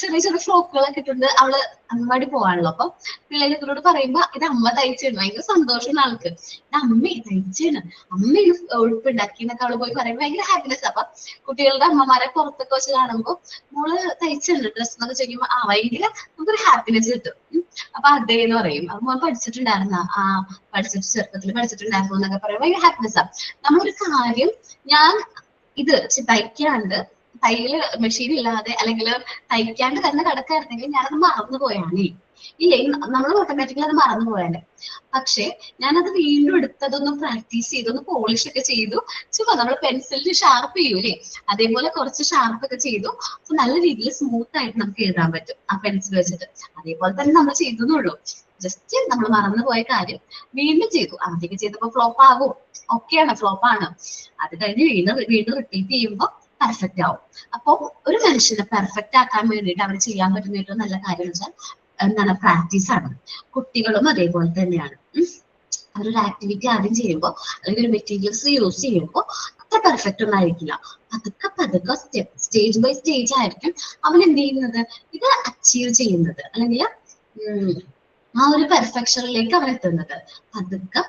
[SPEAKER 1] ചെറിയ ഫ്രോക്കുകളൊക്കെ ഇട്ടുണ്ട്. അവള് അംഗൻവാടി പോവാണല്ലോ, അപ്പൊ പിള്ളേര് ഇതിനോട് പറയുമ്പോ ഇത് അമ്മ തയ്ച്ചാണ്, ഭയങ്കര സന്തോഷമാണ് ആൾക്ക്. ഇത് അമ്മ തയ്ച്ചാണ്, അമ്മ ഉടുപ്പുണ്ടാക്കി എന്നൊക്കെ അവള് പോയി പറയുമ്പോ ഭയങ്കര ഹാപ്പിനെസ്. അപ്പൊ കുട്ടികളുടെ അമ്മമാരെ പുറത്തൊക്കെ വെച്ച് കാണുമ്പോ മോള് തയ്ച്ചുണ്ട് ഡ്രസ് എന്നൊക്കെ ചോദിക്കുമ്പോ ഭയങ്കര നമുക്കൊരു ഹാപ്പിനെസ് കിട്ടും. അപ്പൊ അതേ എന്ന് പറയും, അപ്പൊ മോൻ പഠിച്ചിട്ടുണ്ടായിരുന്ന ചെറുപ്പത്തിൽ പഠിച്ചിട്ടുണ്ടായിരുന്നു എന്നൊക്കെ പറയുമ്പോ ഭയങ്കര ഹാപ്പിനെസ് ആണ്. നമ്മളൊരു കാര്യം ഞാൻ ഇത് തയ്ക്കാണ്ട്, തയ്യല് മെഷീൻ ഇല്ലാതെ അല്ലെങ്കിൽ തയ്ക്കാണ്ട് തന്നെ കിടക്കായിരുന്നെങ്കിൽ ഞാനത് മറന്നുപോയാണ്. ഇല്ലേ, നമ്മൾ ഓട്ടോമാറ്റിക്കലി അത് മറന്നുപോയാലേ. പക്ഷെ ഞാനത് വീണ്ടും എടുത്തതൊന്ന് പ്രാക്ടീസ് ചെയ്തു, ഒന്ന് പോളിഷ് ഒക്കെ ചെയ്തു. ചുമ്മാ നമ്മൾ പെൻസിലിന് ഷാർപ്പ് ചെയ്യൂലേ, അതേപോലെ കുറച്ച് ഷാർപ്പ് ഒക്കെ ചെയ്തു. അപ്പൊ നല്ല രീതിയിൽ സ്മൂത്ത് ആയിട്ട് നമുക്ക് എഴുതാൻ പറ്റും ആ പെൻസിൽ വെച്ചിട്ട്. അതേപോലെ തന്നെ നമ്മൾ ചെയ്തെന്നുള്ളൂ. ജസ്റ്റ് നമ്മൾ മറന്നുപോയ കാര്യം വീണ്ടും ചെയ്തു. ആദ്യമൊക്കെ ചെയ്തപ്പോ ഫ്ലോപ്പ് ആകും, ഒക്കെയാണ്, ഫ്ലോപ്പാണ്. അത് കഴിഞ്ഞ് വീണ്ടും റിപ്പീറ്റ് ചെയ്യുമ്പോൾ പെർഫെക്റ്റ് ആവും. അപ്പൊ ഒരു മനുഷ്യനെ പെർഫെക്റ്റ് ആക്കാൻ വേണ്ടിയിട്ട് അവർ ചെയ്യാൻ പറ്റുന്ന ഏറ്റവും നല്ല കാര്യം എന്ന് വെച്ചാൽ എന്താണ്, പ്രാക്ടീസ് ആണ്. കുട്ടികളും അതേപോലെ തന്നെയാണ്. അവരൊരു ആക്ടിവിറ്റി ആദ്യം ചെയ്യുമ്പോൾ അല്ലെങ്കിൽ ഒരു മെറ്റീരിയൽസ് യൂസ് ചെയ്യുമ്പോൾ അത്ര പെർഫെക്റ്റ് ഒന്നും ആയിരിക്കില്ല. പതുക്കെ സ്റ്റേജ് ബൈ സ്റ്റേജ് ആയിരിക്കും അവൻ എന്ത് ചെയ്യുന്നത്, ഇത് അച്ചീവ് ചെയ്യുന്നത്, അല്ലെങ്കിൽ ആ ഒരു പെർഫെക്ഷനിലേക്ക് അവൻ എത്തുന്നത്.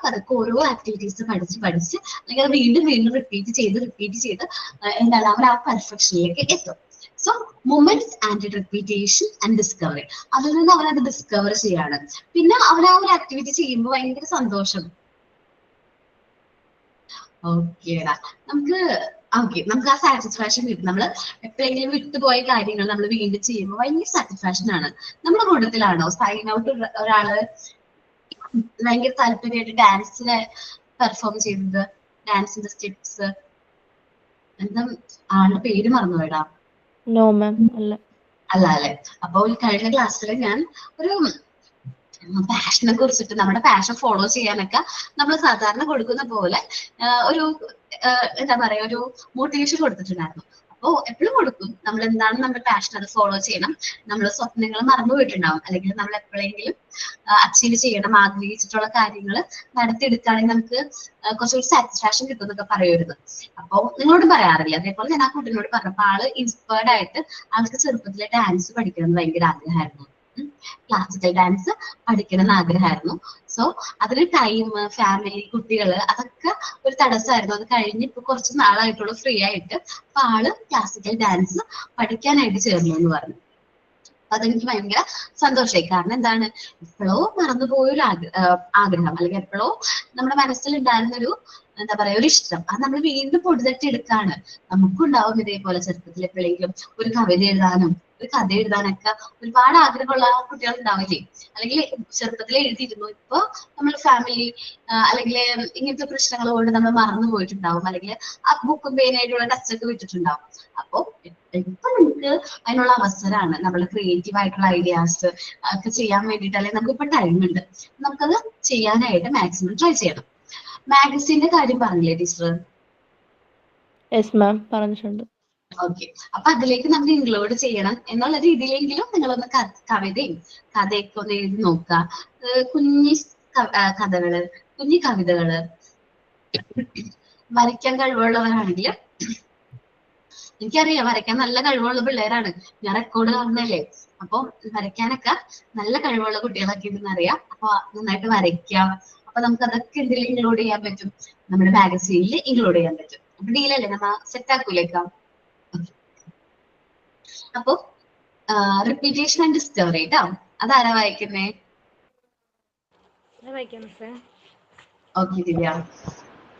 [SPEAKER 1] പതുക്കെ ഓരോ ആക്ടിവിറ്റീസ് പഠിച്ച് അല്ലെങ്കിൽ അത് വീണ്ടും റിപ്പീറ്റ് ചെയ്ത് എന്താണ് അവൻ ആ പെർഫെക്ഷനിലേക്ക് എത്തും. So moments and repetition and discovery, അതിൽ നിന്ന് അവനത് ഡിസ്കവർ ചെയ്യാണ്. പിന്നെ അവൻ ആ ഒരു ആക്ടിവിറ്റി ചെയ്യുമ്പോൾ ഭയങ്കര സന്തോഷം. ഓക്കേടാ, നമുക്ക് ആ സാറ്റിസ്ഫാക്ഷൻ കിട്ടും. നമ്മൾ എപ്പോഴെങ്കിലും വിട്ടുപോയ കാര്യങ്ങൾ നമ്മൾ വീണ്ടും ചെയ്യുമ്പോൾ ഭയങ്കര സാറ്റിസ്ഫാക്ഷൻ ആണ്. നമ്മുടെ കൂട്ടത്തിലാണോ സൈൻ ഔട്ട് ഒരാള് ഭയങ്കര താല്പര്യമായിട്ട് ഡാൻസിനെ പെർഫോം ചെയ്തത്, ഡാൻസിന്റെ സ്റ്റെപ്സ് എന്താ ആളുടെ പേര് മറന്നുപോയടാ.
[SPEAKER 3] നോ മാം അല്ല.
[SPEAKER 1] അല്ല അല്ലെ. അപ്പോൾ കഴിഞ്ഞ ക്ലാസ്സിൽ ഞാൻ ഒരു പാഷനെ കുറിച്ചിട്ട് നമ്മുടെ പാഷൻ ഫോളോ ചെയ്യാനൊക്കെ നമ്മൾ സാധാരണ കൊടുക്കുന്ന പോലെ ഒരു എന്താ പറയാ ഒരു മോട്ടിവേഷൻ കൊടുത്തിട്ടുണ്ടായിരുന്നു. അപ്പോൾ എപ്പോഴും കൊടുക്കും, നമ്മൾ എന്താണ് നമ്മുടെ പാഷൻ അത് ഫോളോ ചെയ്യണം, നമ്മൾ സ്വപ്നങ്ങൾ മറന്നു പോയിട്ടുണ്ടാവും, അല്ലെങ്കിൽ നമ്മൾ എപ്പോഴെങ്കിലും അച്ചീവ് ചെയ്യണം ആഗ്രഹിച്ചിട്ടുള്ള കാര്യങ്ങൾ നടത്തിയെടുക്കുകയാണെങ്കിൽ നമുക്ക് കുറച്ചൊരു സാറ്റിസ്ഫാക്ഷൻ കിട്ടും എന്നൊക്കെ പറയുമായിരുന്നു. അപ്പോൾ നിങ്ങളോട് പറയാറില്ല. അതേപോലെ ഞാൻ ആ കുട്ടീനോട് പറഞ്ഞപ്പോൾ ആള് ഇൻസ്പയർഡ് ആയിട്ട് ആൾക്ക് ചെറുപ്പത്തിലെ ഡാൻസ് പഠിക്കണം എന്ന് ഭയങ്കര ആഗ്രഹമായിരുന്നു. ക്ലാസിക്കൽ ഡാൻസ് പഠിക്കണം എന്ന് ആഗ്രഹമായിരുന്നു. സോ അതിന് ടൈം, ഫാമിലി, കുട്ടികള് അതൊക്കെ ഒരു തടസ്സമായിരുന്നു. അത് കഴിഞ്ഞ് ഇപ്പൊ കുറച്ച് നാളായിട്ടുള്ള ഫ്രീ ആയിട്ട് അപ്പൊ ആള് ക്ലാസിക്കൽ ഡാൻസ് പഠിക്കാനായിട്ട് ചേർന്നു എന്ന് പറഞ്ഞു. അപ്പൊ അതെനിക്ക് ഭയങ്കര സന്തോഷമായി. കാരണം എന്താണ്, എപ്പോഴോ മറന്നുപോയൊരു ആഗ്രഹം, അല്ലെങ്കിൽ എപ്പോഴോ നമ്മുടെ മനസ്സിൽ ഉണ്ടായിരുന്നൊരു എന്താ പറയാ ഒരു ഇഷ്ടം, അത് നമ്മൾ വീണ്ടും പൊടിതട്ടി എടുക്കാണ്. നമുക്കുണ്ടാവും ഇതേപോലെ ചെറുപ്പത്തിൽ എപ്പോഴെങ്കിലും ഒരു കവിത എഴുതാനും ഒരു കഥ എഴുതാനൊക്കെ ഒരുപാട് ആഗ്രഹമുള്ള കുട്ടികൾ ഉണ്ടാവില്ലേ, അല്ലെങ്കിൽ ചെറുപ്പത്തിൽ എഴുതിയിരുന്നു, ഇപ്പൊ നമ്മൾ ഫാമിലി അല്ലെങ്കിൽ ഇങ്ങനത്തെ പ്രശ്നങ്ങൾ കൊണ്ട് നമ്മൾ മറന്നു പോയിട്ടുണ്ടാവും, അല്ലെങ്കിൽ ആ ബുക്കും പേനായിട്ടുള്ള ടച്ചൊക്കെ വിട്ടിട്ടുണ്ടാവും. അപ്പൊ ഇപ്പൊ നമുക്ക് അതിനുള്ള അവസരമാണ്. നമ്മൾ ക്രിയേറ്റീവ് ആയിട്ടുള്ള ഐഡിയാസ് ഒക്കെ ചെയ്യാൻ വേണ്ടിയിട്ട്, അല്ലെങ്കിൽ നമുക്ക് ഇപ്പൊ ടൈം ഉണ്ട്, നമുക്കത് ചെയ്യാനായിട്ട് മാക്സിമം ട്രൈ ചെയ്യണം. മാഗസിന്റെ കാര്യം പറഞ്ഞില്ലേ ടീച്ചർ?
[SPEAKER 3] യെസ് മാം പറഞ്ഞിട്ടുണ്ട്.
[SPEAKER 1] ഓക്കെ, അപ്പൊ അതിലേക്ക് നമ്മൾ ഇൻക്ലൂഡ് ചെയ്യണം എന്നുള്ള രീതിയിലെങ്കിലും നിങ്ങളൊന്ന് കവിതയും കഥയൊക്കെ ഒന്ന് എഴുതി നോക്കുക. കുഞ്ഞി കഥകള്, കുഞ്ഞി കവിതകള്, വരയ്ക്കാൻ കഴിവുള്ളവരാണെങ്കിൽ എനിക്കറിയാം വരയ്ക്കാൻ നല്ല കഴിവുള്ള പിള്ളേരാണ്, ഞാൻ റെക്കോർഡ് കാണുന്നല്ലേ. അപ്പൊ വരയ്ക്കാനൊക്കെ നല്ല കഴിവുള്ള കുട്ടികളൊക്കെ ഇതെന്നറിയാം. അപ്പൊ നന്നായിട്ട് വരയ്ക്കാം. അപ്പൊ നമുക്ക് അതൊക്കെ എന്തെങ്കിലും ഇൻക്ലൂഡ് ചെയ്യാൻ പറ്റും, നമ്മുടെ മാഗസീനിൽ ഇൻക്ലൂഡ് ചെയ്യാൻ പറ്റും. അപ്പൊ ഡീലല്ലേ, നമ്മ സെറ്റ് ആക്കൂലേക്കാം. അപ്പൊ റിപ്പീറ്റേഷൻ ആൻഡ് ഡിസ്കവറി ട്ടോ, അതാരാ വായിക്കുന്നേ? Okay Divya.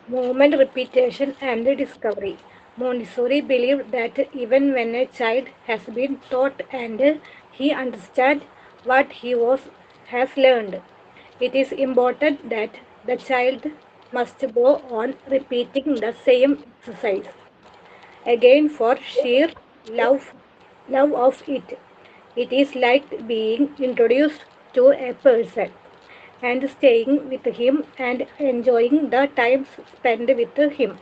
[SPEAKER 9] Movement, repetition, and discovery. Montessori believed that even when a child has been taught and he understands what he has learned, it is important that the child must go on repeating the same exercise again for sheer love of it. It is like being introduced to a person and staying with him and enjoying the time spent with him.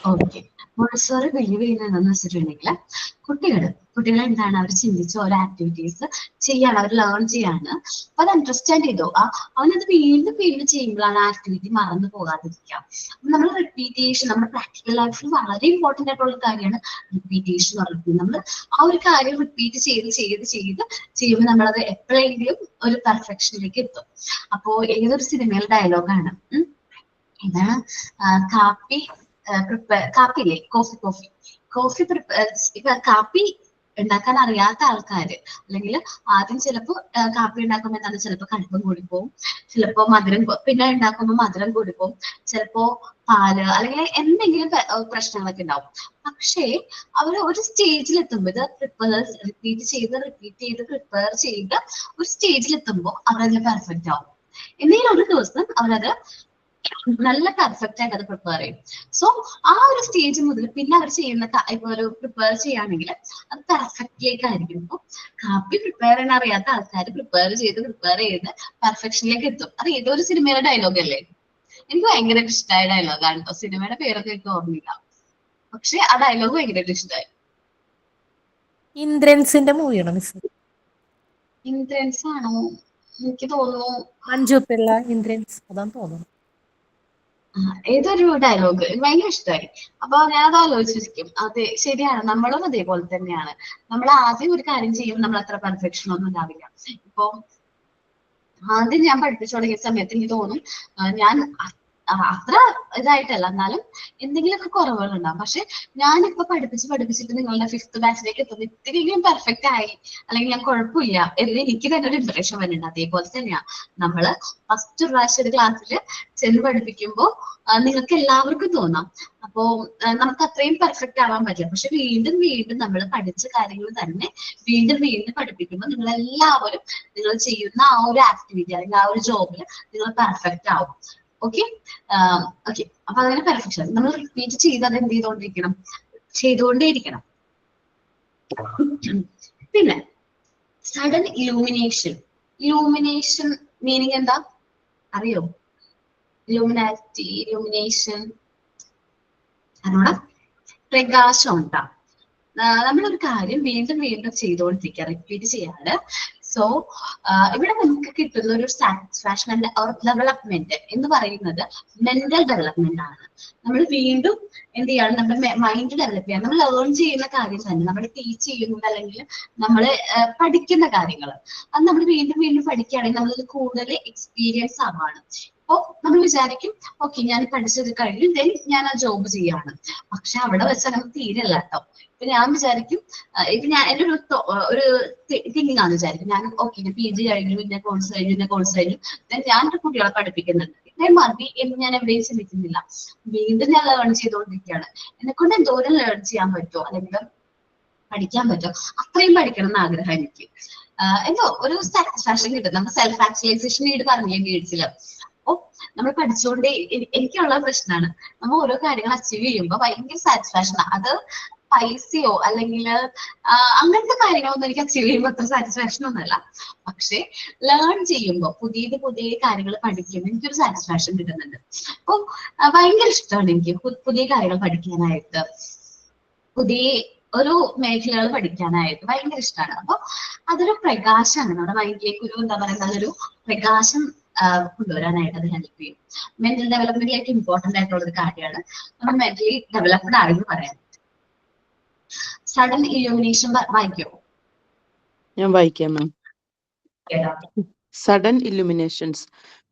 [SPEAKER 1] Okay, Montessori believe ചെയ്യുന്നതെന്ന് വെച്ചിട്ടുണ്ടെങ്കിൽ കുട്ടികൾ എന്താണ് അവർ ചിന്തിച്ച് ഓരോ activities ചെയ്യാണ്, അവർ learn ചെയ്യാണ്. അപ്പൊ അത് അണ്ടർസ്റ്റാൻഡ് ചെയ്തോ, അവനത് വീണ്ടും വീണ്ടും ചെയ്യുമ്പോഴാണ് ആ ആക്ടിവിറ്റി മറന്നു പോകാതിരിക്കുക. നമ്മൾ റിപ്പീറ്റേഷൻ നമ്മുടെ പ്രാക്ടിക്കൽ ലൈഫിൽ വളരെ ഇമ്പോർട്ടന്റ് ആയിട്ടുള്ള കാര്യമാണ് റിപ്പീറ്റേഷൻ എന്ന് പറയുന്നത്. നമ്മൾ ആ ഒരു കാര്യം റിപ്പീറ്റ് ചെയ്യുമ്പോൾ നമ്മളത് എപ്പോഴെങ്കിലും ഒരു പെർഫെക്ഷനിലേക്ക് എത്തും. അപ്പോ ഏതൊരു സിനിമയിലെ ഡയലോഗാണ്, ഇതാണ് കാപ്പിയില്ലേ, കാപ്പി ഉണ്ടാക്കാൻ അറിയാത്ത ആൾക്കാര്, അല്ലെങ്കിൽ ആദ്യം ചിലപ്പോ കാപ്പി ഉണ്ടാക്കുമ്പോൾ എന്താണ്, ചിലപ്പോ കടുപ്പം കൂടിപ്പോവും, ചിലപ്പോ മധുരം, പിന്നെ ഉണ്ടാക്കുമ്പോൾ മധുരം കൂടിപ്പോവും, ചിലപ്പോ പാല് അല്ലെങ്കിൽ എന്തെങ്കിലും പ്രശ്നങ്ങളൊക്കെ ഉണ്ടാവും. പക്ഷേ അവർ ഒരു സ്റ്റേജിൽ എത്തുമ്പോൾ ഇത് റിപ്പീറ്റ് ചെയ്ത് പ്രിപ്പയർ ചെയ്ത് ഒരു സ്റ്റേജിൽ എത്തുമ്പോൾ അവരതിൽ പെർഫെക്റ്റ് ആവും. എന്തെങ്കിലും ഒരു ദിവസം അവരത് നല്ല പെർഫെക്റ്റ് ആയിട്ട് അത് പ്രിപ്പയർ ചെയ്യും. സോ ആ ഒരു സ്റ്റേജ് മുതൽ പിന്നെ അവർ ചെയ്യുന്ന ഇപ്പൊ ഒരു പ്രിപ്പയർ ചെയ്യുകയാണെങ്കിൽ അത് പെർഫെക്റ്റിലേക്ക് ആയിരിക്കും. ഇപ്പൊ കാപ്പി പ്രിപ്പയർ ചെയ്യാൻ അറിയാത്ത ആൾക്കാർ പ്രിപ്പയർ ചെയ്ത് പെർഫെക്ഷനിലേക്ക് എത്തും. അത് ഏതൊരു സിനിമയുടെ ഡയലോഗ് അല്ലേ, എനിക്ക് ഭയങ്കര ഇഷ്ടമായ ഡയലോഗാണ് കേട്ടോ. സിനിമയുടെ പേരൊക്കെ എനിക്ക് ഓർമ്മയില്ല, പക്ഷെ ആ ഡയലോഗ് ഭയങ്കരമായിട്ട് ഇഷ്ടമായി.
[SPEAKER 10] ഇന്ദ്രൻസിന്റെ മൂവിയാണോ മിസ്?
[SPEAKER 1] ഇന്ദ്രൻസ് ആണോ എനിക്ക് തോന്നുന്നു,
[SPEAKER 10] മഞ്ജു പിള്ള ഇന്ദ്രൻസ് അതാന്ന് തോന്നുന്നു.
[SPEAKER 1] ഏതൊരു ഡയലോഗ് ഭയങ്കര ഇഷ്ടമായി. അപ്പൊ ഞാനത് ആലോചിച്ചിരിക്കും, അതെ ശരിയാണ്, നമ്മളും അതേപോലെ തന്നെയാണ്. നമ്മൾ ആദ്യം ഒരു കാര്യം ചെയ്യുമ്പോൾ നമ്മൾ അത്ര പെർഫെക്ഷൻ ഒന്നും ഉണ്ടാവില്ല. ഇപ്പൊ ആദ്യം ഞാൻ പഠിപ്പിച്ചു തുടങ്ങിയ സമയത്ത് എനിക്ക് തോന്നും ഞാൻ അത്ര ഇതായിട്ടല്ല, എന്നാലും എന്തെങ്കിലുമൊക്കെ കുറവുകൾ ഉണ്ടാവും. പക്ഷെ ഞാനിപ്പോ പഠിപ്പിച്ചിട്ട് നിങ്ങളുടെ 5th ബാച്ചിലേക്ക് എത്തുമ്പോൾ ഇത്തിരിയെങ്കിലും പെർഫെക്റ്റ് ആയി, അല്ലെങ്കിൽ ഞാൻ കുഴപ്പമില്ല എന്ന് എനിക്ക് തന്നെ ഒരു ഇംപ്രഷൻ വരുന്നുണ്ട്. അതേപോലെ തന്നെയാ നമ്മള് ഫസ്റ്റ് പ്രാവശ്യം ഒരു ക്ലാസ്സിൽ ചെന്ന് പഠിപ്പിക്കുമ്പോൾ നിങ്ങൾക്ക് എല്ലാവർക്കും തോന്നാം അപ്പോ നമുക്ക് അത്രയും പെർഫെക്റ്റ് ആവാൻ പറ്റില്ല. പക്ഷെ വീണ്ടും നമ്മൾ പഠിച്ച കാര്യങ്ങൾ തന്നെ വീണ്ടും പഠിപ്പിക്കുമ്പോൾ നിങ്ങൾ എല്ലാവരും നിങ്ങൾ ചെയ്യുന്ന ആ ഒരു ആക്ടിവിറ്റി അല്ലെങ്കിൽ ആ ഒരു ജോബിൽ നിങ്ങൾ പെർഫെക്റ്റ് ആവും. Okay okay. അപ്പൊ അങ്ങനെ പെർഫെക്ഷൻ നമ്മൾ റിപ്പീറ്റ് ചെയ്ത് അത് എന്ത് ചെയ്തുകൊണ്ടേയിരിക്കണം. പിന്നെ സഡൻ ഇലൂമിനേഷൻ. ഇലൂമിനേഷൻ മീനിങ് എന്താ അറിയോ? ഇലൂമിനാറ്റി, ഇലൂമിനേഷൻ അതിനോട് പ്രകാശം ഉണ്ടാവും. നമ്മളൊരു കാര്യം വീണ്ടും വീണ്ടും ചെയ്തുകൊണ്ടിരിക്കുക, റിപ്പീറ്റ് ചെയ്യാറ്. സോ ഇവിടെ നമുക്ക് കിട്ടുന്ന ഒരു സാറ്റിസ്ഫാക്ഷൻ ആൻഡ് ഡെവലപ്മെന്റ് എന്ന് പറയുന്നത് മെന്റൽ ഡെവലപ്മെന്റ് ആണ്. നമ്മൾ വീണ്ടും എന്ത് ചെയ്യാണ്, നമ്മുടെ മൈൻഡ് ഡെവലപ്പ് ചെയ്യാൻ നമ്മൾ ലേൺ ചെയ്യുന്ന കാര്യം തന്നെ, നമ്മൾ ടീച്ച് ചെയ്യുന്നത് അല്ലെങ്കിൽ നമ്മൾ പഠിക്കുന്ന കാര്യങ്ങൾ അത് നമ്മൾ വീണ്ടും വീണ്ടും പഠിക്കുകയാണെങ്കിൽ നമ്മളത് കൂടുതൽ എക്സ്പീരിയൻസ് ആവാണ്. അപ്പൊ നമ്മൾ വിചാരിക്കും ഓക്കെ ഞാൻ പഠിച്ചത് കഴിഞ്ഞു ദെൻ ഞാൻ ആ ജോബ് ചെയ്യാണ്. പക്ഷെ അവിടെ വെച്ചാൽ നമുക്ക് തീരല്ല കേട്ടോ. ഇപ്പൊ ഞാൻ വിചാരിക്കും, ഇപ്പൊ ഞാൻ എൻ്റെ ഒരു തിങ്കിങ് ആണ് വിചാരിക്കും, ഞാൻ ഓക്കെ ഞാൻ PG കഴിഞ്ഞു, ഇന്ന കോഴ്സ് കഴിഞ്ഞു ദെൻ ഞാൻ എൻ്റെ കുട്ടികളെ പഠിപ്പിക്കുന്നുണ്ട്, ഇതേ മതി എന്ന് ഞാൻ എവിടെയും ചിന്തിക്കുന്നില്ല. വീണ്ടും ഞാൻ ലേൺ ചെയ്തുകൊണ്ടിരിക്കുകയാണ്. എന്നെക്കൊണ്ട് എന്തോരം ലേൺ ചെയ്യാൻ പറ്റുമോ അല്ലെങ്കിൽ പഠിക്കാൻ പറ്റുമോ അത്രയും പഠിക്കണം എന്ന് ആഗ്രഹം എനിക്ക്. എന്തോ ഒരു സാറ്റിസ്ഫാക്ഷൻ കിട്ടും. നമ്മൾ സെൽഫ് ആക്ച്വലൈസേഷൻ നീഡ് പറഞ്ഞ ഗേഡ്സില്. അപ്പൊ നമ്മൾ പഠിച്ചുകൊണ്ടേ എനിക്കുള്ള പ്രശ്നമാണ്, നമ്മൾ ഓരോ കാര്യങ്ങൾ അച്ചീവ് ചെയ്യുമ്പോൾ ഭയങ്കര സാറ്റിസ്ഫാക്ഷൻ. അത് പൈസയോ അല്ലെങ്കിൽ അങ്ങനത്തെ കാര്യങ്ങളൊന്നും എനിക്ക് അച്ചീവ് ചെയ്യുമ്പോൾ അത്ര സാറ്റിസ്ഫാക്ഷൻ ഒന്നുമല്ല. പക്ഷെ ലേൺ ചെയ്യുമ്പോൾ പുതിയ കാര്യങ്ങൾ പഠിക്കുമ്പോൾ എനിക്കൊരു സാറ്റിസ്ഫാക്ഷൻ കിട്ടുന്നുണ്ട്. അപ്പൊ ഭയങ്കര ഇഷ്ടമാണ് എനിക്ക് പുതിയ കാര്യങ്ങൾ പഠിക്കാനായിട്ട്, പുതിയ ഒരു മേഖലകൾ പഠിക്കാനായിട്ട് ഭയങ്കര ഇഷ്ടമാണ്. അപ്പൊ അതൊരു പ്രകാശമാണ് നമ്മുടെ മൈൻഡിലേക്ക്, ഒരു എന്താ പറയുക നല്ലൊരു പ്രകാശം കൊണ്ടുവരാനായിട്ട് അത് ഹെൽപ്പ് ചെയ്യും. മെന്റൽ ഡെവലപ്മെന്റിലേക്ക് ഇമ്പോർട്ടന്റ് ആയിട്ടുള്ള ഒരു കാര്യമാണ് നമ്മൾ മെന്റലി ഡെവലപ്ഡ് ആണെന്ന് പറയാം. സഡൻ ഇലൂമിനേഷൻ വായിക്കോ?
[SPEAKER 8] ഞാൻ വായിക്കാം മാം. Sudden illuminations.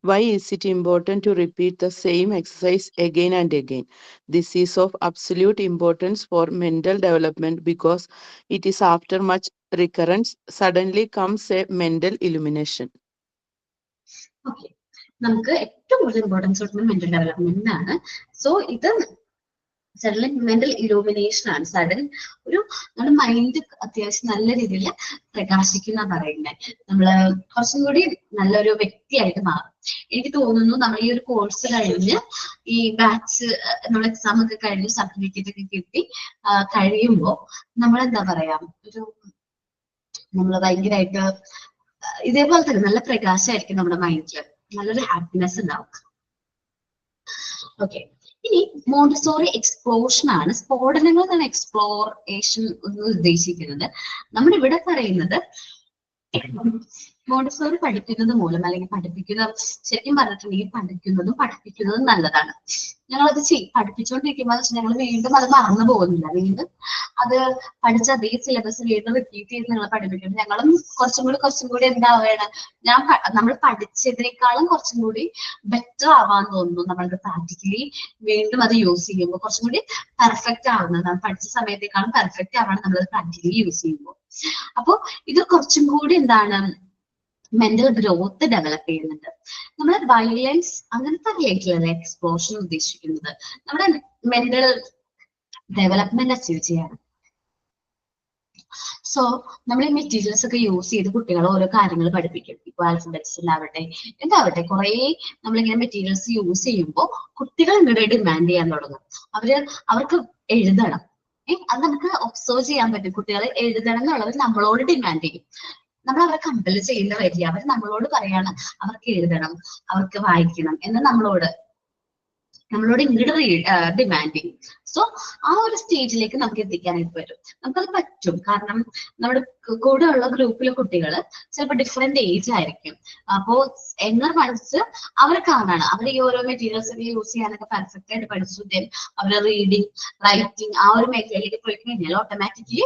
[SPEAKER 8] Why is it important to repeat the same exercise again and again? This is of absolute importance for mental development because it is after much recurrence suddenly comes a mental illumination.
[SPEAKER 1] Okay, നമുക്ക് ഏറ്റവും കൂടുതൽ importance കൊടുക്കുന്നത് mental ഡെവലപ്മെന്റിനാണ്. So ഇത് sudden mental illumination ആണ്. Sudden ഒരു നമ്മുടെ mind അത്യാവശ്യം നല്ല രീതിയിൽ പ്രകാശിക്കുന്ന പറയുന്നത്, നമ്മള് കുറച്ചും കൂടി നല്ലൊരു വ്യക്തിയായിട്ട് മാറും. എനിക്ക് തോന്നുന്നു നമ്മൾ ഈ ഒരു കോഴ്സ് കഴിഞ്ഞ് ഈ ബാച്ച് നമ്മൾ എക്സാം ഒക്കെ കഴിഞ്ഞ് സർട്ടിഫിക്കറ്റ് ഒക്കെ കിട്ടി കഴിയുമ്പോൾ നമ്മളെന്താ പറയാ, ഒരു നമ്മൾ ഭയങ്കരമായിട്ട് ഇതേപോലെ തന്നെ നല്ല പ്രകാശമായിരിക്കും നമ്മുടെ മൈൻഡില്, നല്ലൊരു ഹാപ്പിനെസ് ഉണ്ടാവും. ഓക്കെ, ഇനി മോണ്ടിസോറി എക്സ്പ്ലോഷൻ ആണ്. സ്ഫോടനങ്ങൾ എന്നാണ് എക്സ്പ്ലോറേഷൻ എന്ന് ഉദ്ദേശിക്കുന്നത്. നമ്മുടെ ഇവിടെ പറയുന്നത് മോണ്ടിസോറി പഠിക്കുന്നത് മൂലം അല്ലെങ്കിൽ ശരിക്കും പറഞ്ഞിട്ടുണ്ടെങ്കിൽ പഠിപ്പിക്കുന്നതും നല്ലതാണ്. ഞങ്ങളത് പഠിപ്പിച്ചുകൊണ്ടിരിക്കുമ്പോൾ ഞങ്ങൾ വീണ്ടും അത് മറന്നു പോകുന്നില്ല. വീണ്ടും അത് പഠിച്ച അതേ സിലബസ് വീണ്ടും റിപ്പീറ്റ് ചെയ്ത് ഞങ്ങൾ പഠിപ്പിക്കുന്നത്. ഞങ്ങളും കുറച്ചും കൂടി എന്താവുകയാണ്, നമ്മൾ പഠിച്ചതിനേക്കാളും കുറച്ചും കൂടി ബെറ്റർ ആവാൻ തോന്നുന്നു. നമ്മൾക്ക് പ്രാക്ടിക്കലി വീണ്ടും അത് യൂസ് ചെയ്യുമ്പോൾ കുറച്ചും കൂടി പെർഫെക്റ്റ് ആവുന്നത്, നമ്മൾ പഠിച്ച സമയത്തേക്കാളും പെർഫെക്റ്റ് ആവാണ് നമ്മളത് പ്രാക്ടിക്കലി യൂസ് ചെയ്യുമ്പോൾ. അപ്പൊ ഇത് കുറച്ചും കൂടി എന്താണ്, മെന്റൽ ഗ്രോത്ത് ഡെവലപ്പ് ചെയ്യുന്നുണ്ട്. നമ്മുടെ വയലൻസ് അങ്ങനത്തെ റിലേറ്റഡ് എക്സ്പ്ലോഷൻ ഉദ്ദേശിക്കുന്നത് നമ്മുടെ മെന്റൽ ഡെവലപ്മെന്റ് അച്ചീവ് ചെയ്യാണ്. സോ നമ്മൾ ഈ മെറ്റീരിയൽസ് ഒക്കെ യൂസ് ചെയ്ത് കുട്ടികളെ ഓരോ കാര്യങ്ങൾ പഠിപ്പിക്കും. ഇപ്പൊ ആൽഫബറ്റ്സിലാവട്ടെ എന്താവട്ടെ കുറെ നമ്മളിങ്ങനെ മെറ്റീരിയൽസ് യൂസ് ചെയ്യുമ്പോൾ കുട്ടികൾ ഇങ്ങോട്ട് ഡിമാൻഡ് ചെയ്യാൻ തുടങ്ങും. അവർക്ക് എഴുതണം. അത് നമുക്ക് ഒബ്സർവ് ചെയ്യാൻ പറ്റും. കുട്ടികൾ എഴുതണം എന്നുള്ളവർ നമ്മളോട് ഡിമാൻഡ് ചെയ്യും. നമ്മൾ അവരെ കമ്പൽ ചെയ്യുന്ന വരിക, അവർ നമ്മളോട് പറയാണ് അവർക്ക് എഴുതണം, അവർക്ക് വായിക്കണം എന്ന് നമ്മളോട് ഇങ്ങോട്ട് ഡിമാൻഡ് ചെയ്യും. സോ ആ ഒരു സ്റ്റേജിലേക്ക് നമുക്ക് എത്തിക്കാനായിട്ട് പറ്റും. നമുക്കത് പറ്റും. കാരണം നമ്മുടെ കൂടെ ഉള്ള ഗ്രൂപ്പിലെ കുട്ടികൾ ചിലപ്പോൾ ഡിഫറെന്റ് ഏജ് ആയിരിക്കും. അപ്പോ എങ്ങനെ പഠിച്ച് അവർ കാണാണ്, അവർ ഈ ഓരോ മെറ്റീരിയൽസ് ഒക്കെ യൂസ് ചെയ്യാനൊക്കെ പെർഫെക്റ്റ് ആയിട്ട് പഠിച്ചു. ദെൻ അവർ റീഡിങ്, റൈറ്റിംഗ് ആ ഒരു മേഖലയിലേക്ക് പോയി കഴിഞ്ഞാൽ ഓട്ടോമാറ്റിക്കലി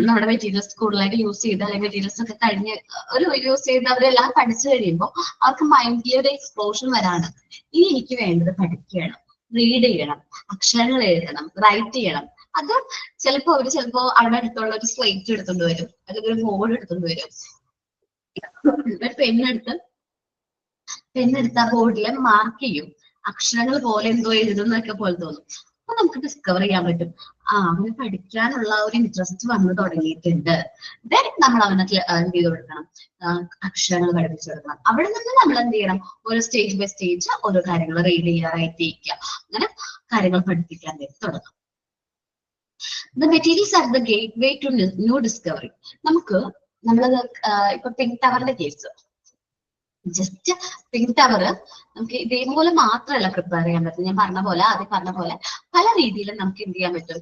[SPEAKER 1] നമ്മുടെ മെറ്റീരിയൽസ് കൂടുതലായിട്ട് യൂസ് ചെയ്ത് അല്ലെങ്കിൽ മെറ്റീരിയൽസ് ഒക്കെ കഴിഞ്ഞ് ഒരു യൂസ് ചെയ്ത് അവരെല്ലാം പഠിച്ചു കഴിയുമ്പോൾ അവർക്ക് മൈൻഡിൽ ഒരു എക്സ്പ്ലോഷൻ വരാണ്. ഇനി എനിക്ക് വേണ്ടത് പഠിക്കണം, റീഡ് ചെയ്യണം, അക്ഷരങ്ങൾ എഴുതണം, റൈറ്റ് ചെയ്യണം. അത് ചിലപ്പോ അവിടെ അടുത്തുള്ള ഒരു സ്ലേറ്റ് എടുത്തോണ്ട് വരും, അല്ലെങ്കിൽ ഒരു ബോർഡ് എടുത്തോണ്ട് വരും, ഒരു പെണ്ണെടുത്ത് ആ ബോർഡിൽ മാർക്ക് ചെയ്യും. അക്ഷരങ്ങൾ പോലെ എന്തോ എഴുതുന്നൊക്കെ പോലെ തോന്നും. അപ്പൊ നമുക്ക് ഡിസ്കവർ ചെയ്യാൻ പറ്റും അവന് പഠിക്കാനുള്ള ഒരു ഇൻട്രസ്റ്റ് വന്നു തുടങ്ങിയിട്ടുണ്ട്. ദെൻ നമ്മൾ അവനെ എന്ത് ചെയ്ത് കൊടുക്കണം, അക്ഷരങ്ങൾ പഠിപ്പിച്ചു കൊടുക്കണം. അവിടെ നിന്ന് നമ്മൾ എന്ത് ചെയ്യണം, ഓരോ സ്റ്റേജ് ബൈ സ്റ്റേജ് ഓരോ കാര്യങ്ങൾ റീഡ് ചെയ്യാറായിട്ട് ഇരിക്കുക. അങ്ങനെ കാര്യങ്ങൾ പഠിപ്പിക്കാൻ തുടങ്ങാം. The materials are the gateway to new discovery. നമുക്ക് നമ്മളത് ഇപ്പൊ പിങ്ക് ടവറിന്റെ കേസ്, ജസ്റ്റ് പിങ്ക് ടവർ നമുക്ക് ഇതേപോലെ മാത്രമല്ല പ്രിപ്പയർ ചെയ്യാൻ പറ്റും. ഞാൻ പറഞ്ഞ പോലെ ആദ്യം പറഞ്ഞ പോലെ പല രീതിയിലും നമുക്ക് എന്ത് ചെയ്യാൻ പറ്റും,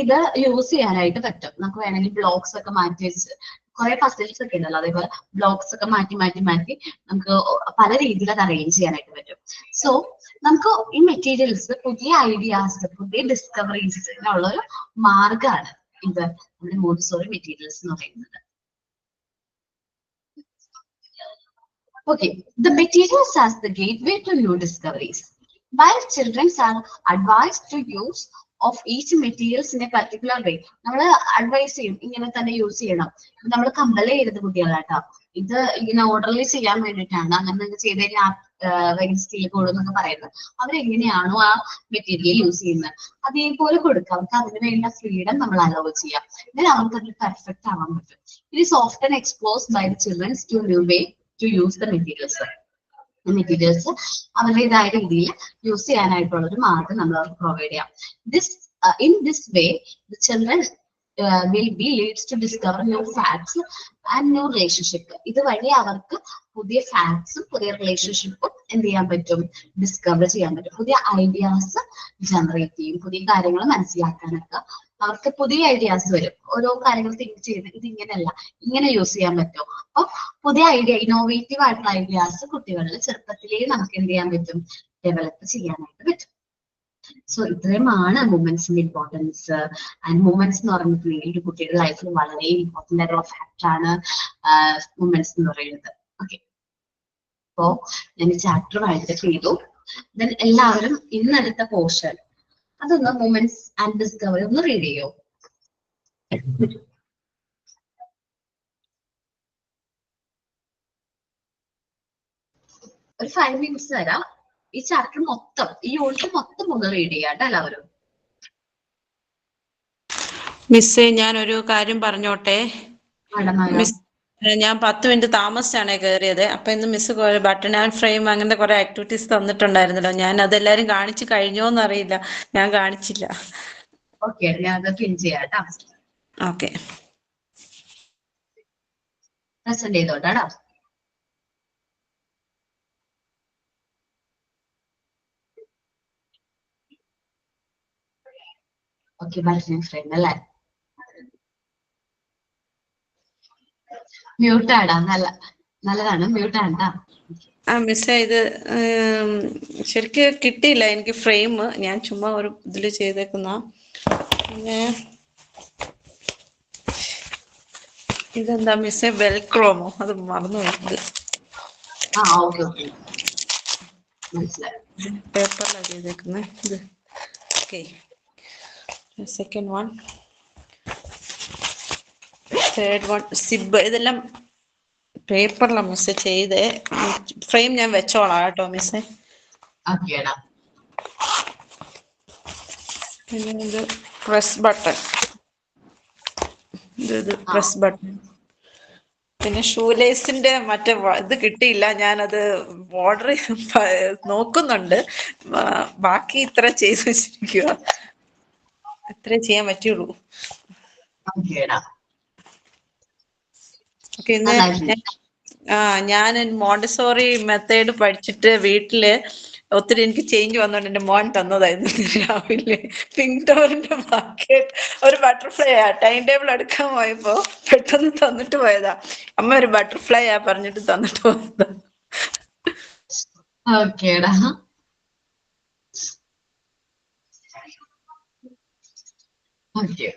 [SPEAKER 1] ഇത് യൂസ് ചെയ്യാനായിട്ട് പറ്റും. നമുക്ക് വേണമെങ്കിൽ ബ്ലോക്സ് ഒക്കെ മാറ്റി വെച്ച് കുറെ പസിൽസ് ഒക്കെ ഉണ്ടല്ലോ, അതേപോലെ ബ്ലോക്സ് ഒക്കെ മാറ്റി മാറ്റി മാറ്റി നമുക്ക് പല രീതിയിൽ അത് അറേഞ്ച് ചെയ്യാനായിട്ട് പറ്റും. സോ നമുക്ക് ഈ മെറ്റീരിയൽസ് പുതിയ ഐഡിയാസ്, പുതിയ ഡിസ്കവറീസിനുള്ള ഒരു മാർഗമാണ് ഇത് നമ്മുടെ മോണ്ടിസോറി മെറ്റീരിയൽസ് എന്ന് പറയുന്നത്. Okay, the materials as the gateway to new discoveries. While children are advised to use of each materials in a particular way, നമ്മൾ അഡ്വൈസ് ചെയ്യും ഇങ്ങനെ തന്നെ യൂസ് ചെയ്യണം. നമ്മൾ കമ്പൽ ചെയ്യരുത് കുട്ടികളാട്ടോ. ഇത് ഇങ്ങനെ ഓർഡർലി ചെയ്യാൻ വേണ്ടിയിട്ടാണ്. അങ്ങനെ ചെയ്ത് കഴിഞ്ഞാൽ ഭയങ്കര സ്കിൽ കൂടും എന്നൊക്കെ പറയുന്നത്. അവരെങ്ങനെയാണോ ആ മെറ്റീരിയൽ യൂസ് ചെയ്യുന്നത് അതേപോലെ കൊടുക്കാം. അവർക്ക് അതിന് വേണ്ട ഫ്രീഡം നമ്മൾ അലോ ചെയ്യാം. എന്നാൽ അവർക്ക് അത് പെർഫെക്റ്റ് ആവാൻ പറ്റും. It is often exposed by the childrens to new way to use the materials. Materials അവരുടേതായ രീതിയിൽ യൂസ് ചെയ്യാനായിട്ടുള്ള ഒരു മാർഗം നമ്മൾ അവർക്ക് പ്രൊവൈഡ് ചെയ്യാം. In this way the children will be leads to discover new facts and new relationship. ഇതുവഴി അവർക്ക് പുതിയ ഫാക്ട്സും പുതിയ റിലേഷൻഷിപ്പും എന്ത് ചെയ്യാൻ പറ്റും, ഡിസ്കവർ ചെയ്യാൻ പറ്റും. പുതിയ ഐഡിയാസ് ജനറേറ്റ് ചെയ്യും. പുതിയ കാര്യങ്ങൾ മനസ്സിലാക്കാനൊക്കെ അവർക്ക് പുതിയ ഐഡിയാസ് വരും. ഓരോ കാര്യങ്ങൾ തിങ്ക് ചെയ്ത് ഇത് ഇങ്ങനെയല്ല ഇങ്ങനെ യൂസ് ചെയ്യാൻ പറ്റും. അപ്പൊ പുതിയ ഐഡിയ, ഇന്നോവേറ്റീവ് ആയിട്ടുള്ള ഐഡിയാസ് കുട്ടികളിൽ ചെറുപ്പത്തിലേ നമുക്ക് എന്ത് ചെയ്യാൻ പറ്റും, ഡെവലപ്പ് ചെയ്യാനായിട്ട് പറ്റും. സോ ഇത്രയുമാണ് മൂമെന്റ്സിന്റെ ഇമ്പോർട്ടൻസ്. ആൻഡ് മൂമെന്റ്സ് എന്ന് പറഞ്ഞിട്ടുണ്ടെങ്കിൽ കുട്ടിയുടെ ലൈഫിൽ വളരെ ഇമ്പോർട്ടന്റ് ആയിട്ടുള്ള ഫാക്ടർ ആണ് മൂമെന്റ്സ് എന്ന് പറയുന്നത്. ഓക്കെ, അപ്പോ ഞാൻ ചാപ്റ്റർ വൈൻഡപ്പ് ചെയ്തു. ദെൻ എല്ലാവരും ഇന്നെടുത്ത പോർഷൻ അതൊന്ന് മൂമെന്റ്സ് ആൻഡ് ഡിസ്കവറി ഒന്ന് റീഡ് ചെയ്യോ? ഒരു 5 minutes തരാം. ഈ ചാപ്റ്റർ മൊത്തം, ഈ യൂണിറ്റ് മൊത്തം ഒന്ന് റീഡ് ചെയ്യാട്ടോ എല്ലാവരും.
[SPEAKER 11] മിസ്സേ, ഞാനൊരു കാര്യം പറഞ്ഞോട്ടെ. മിസ്, ഞാൻ 10 മിനിറ്റ് താമസിച്ചാണ് കയറിയത്. അപ്പൊ ഇന്ന് മിസ് ബട്ടൺ ആൻഡ് ഫ്രെയിം അങ്ങനത്തെ കുറെ ആക്ടിവിറ്റീസ് തന്നിട്ടുണ്ടായിരുന്നല്ലോ. ഞാൻ അതെല്ലാരും കാണിച്ചു കഴിഞ്ഞോന്ന് അറിയില്ല, ഞാൻ കാണിച്ചില്ല.
[SPEAKER 1] ഓക്കെ, ഞാൻ അത് പിൻ ചെയ്യാട്ടോ.
[SPEAKER 11] ഓക്കെ,
[SPEAKER 1] പ്രസന്റ് ചെയ്തോട്ടാ. ഓക്കെ, ബട്ടൺ ഫ്രെയിം അല്ലേ? മ്യൂട്ട് ആടാ, നല്ലതാണ് മ്യൂട്ട് ആണ്ടാ.
[SPEAKER 11] ആ മിസ്സേ, ഇത് ശരിക്ക് കിട്ടിയില്ല എനിക്ക് ഫ്രെയിം. ഞാൻ ചുമ്മാ ഒരു ഇതില് ചെയ്തേക്കുന്ന. പിന്നെ ഇതെന്താ മിസ്സേ, വെൽക്രോമോ? അത് മറന്നുപോയത്.
[SPEAKER 1] ഓക്കെ ഓക്കെ, മനസ്സിലായി.
[SPEAKER 11] പേപ്പറിലാണ് ചെയ്തേക്കുന്നത് ഇത്. Okay, second one, third one, zip. ഇതെല്ലാം പേപ്പറിലാണ് മിസ്സേ ചെയ്തേ. ഫ്രെയിം ഞാൻ വെച്ചോളാം കേട്ടോ മിസ്സേ. പിന്നെ ഇത് പ്രസ് ബട്ടൺ, ഇത് പ്രസ് ബട്ടൺ. പിന്നെ ഷൂലേസിന്റെ മറ്റേ ഇത് കിട്ടിയില്ല. ഞാനത് ഓർഡർ നോക്കുന്നുണ്ട്. ബാക്കി ഇത്ര ചെയ്ത് വെച്ചിരിക്കുക. ഇത്രേ ചെയ്യാൻ പറ്റുള്ളൂ. ഓക്കെ, ഇന്ന് ഞാൻ മോണ്ടിസോറി മെത്തേഡ് പഠിച്ചിട്ട് വീട്ടില് ഒത്തിരി എനിക്ക് ചേഞ്ച് വന്നോണ്ട് എന്റെ മോൻ തന്നതായിരുന്നു രാവിലെ. പിങ്ക് ടവറിന്റെ മാർക്കറ്റ് ഒരു ബട്ടർഫ്ലൈ ടൈം ടേബിൾ എടുക്കാൻ പോയപ്പോ പെട്ടെന്ന് തന്നിട്ട് പോയതാ. അമ്മ ഒരു ബട്ടർഫ്ലൈ പറഞ്ഞിട്ട് തന്നിട്ട് പോയതാ.
[SPEAKER 1] ഓക്കേടാ, ഓക്കെ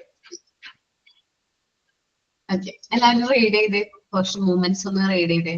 [SPEAKER 1] ഓക്കെ, എല്ലാവരും റീഡ് ചെയ്തേ. കുറച്ച് മൂമെന്റ്സ് ഒന്ന് റീഡ് ചെയ്തേ.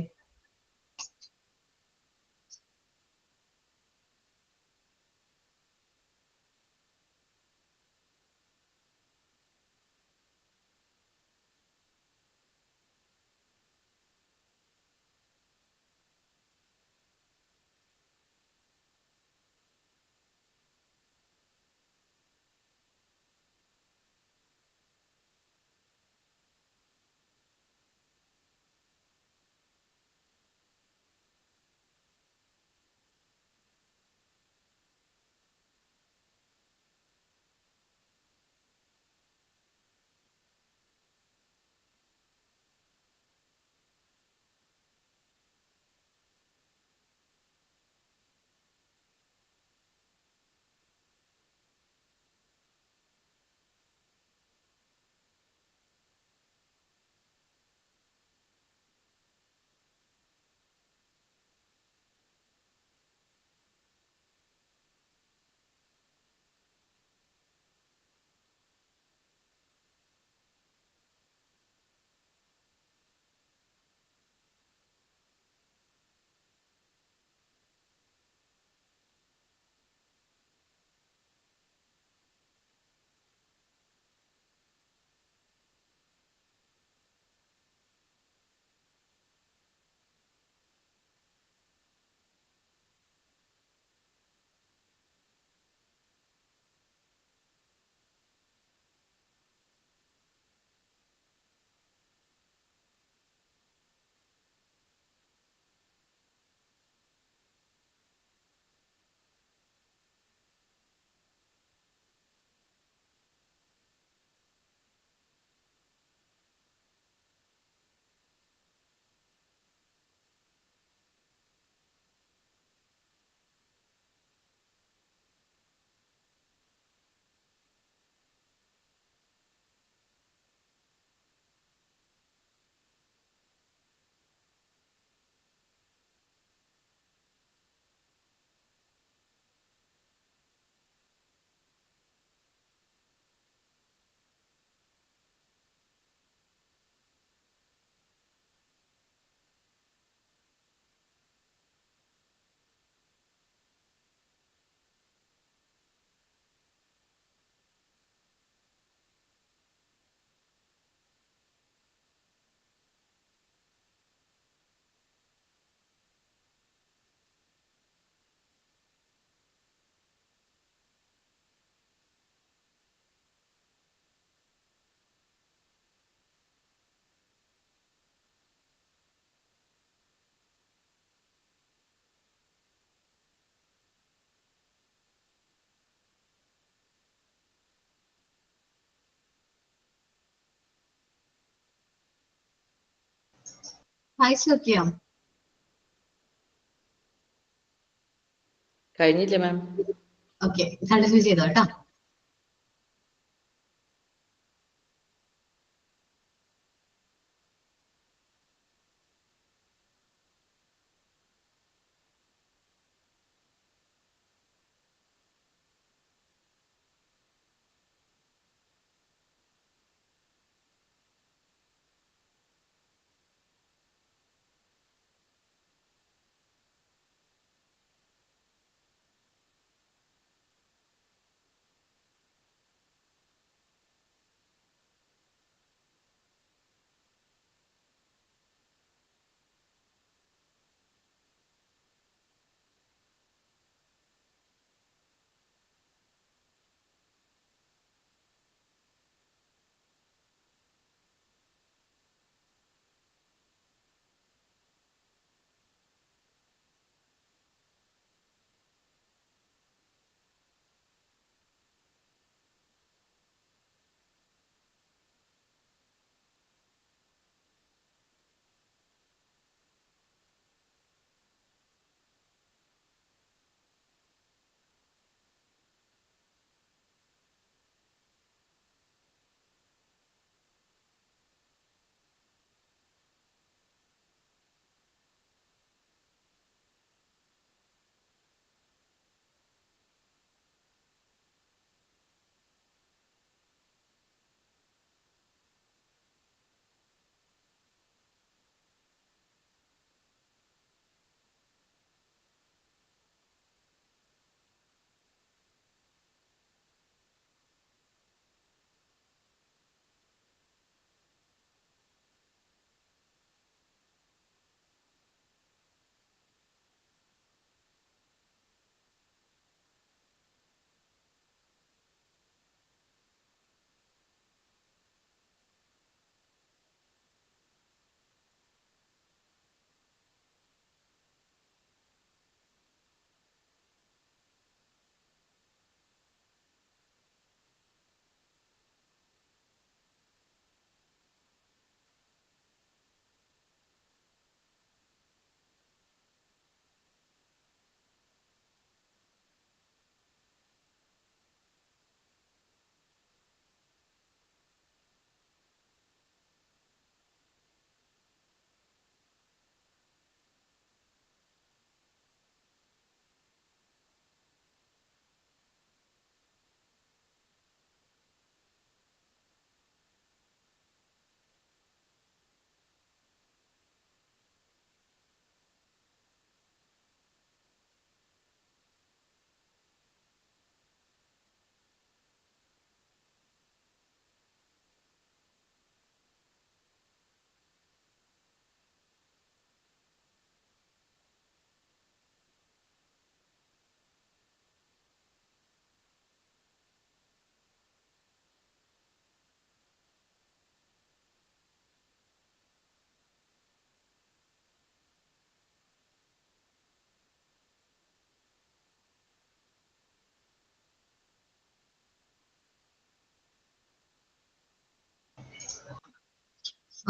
[SPEAKER 1] വായിച്ചു നോക്കിയോ?
[SPEAKER 11] കഴിഞ്ഞില്ല മാം.
[SPEAKER 1] ഓക്കെ, കണ്ടിന്യൂ ചെയ്തോ കേട്ടോ.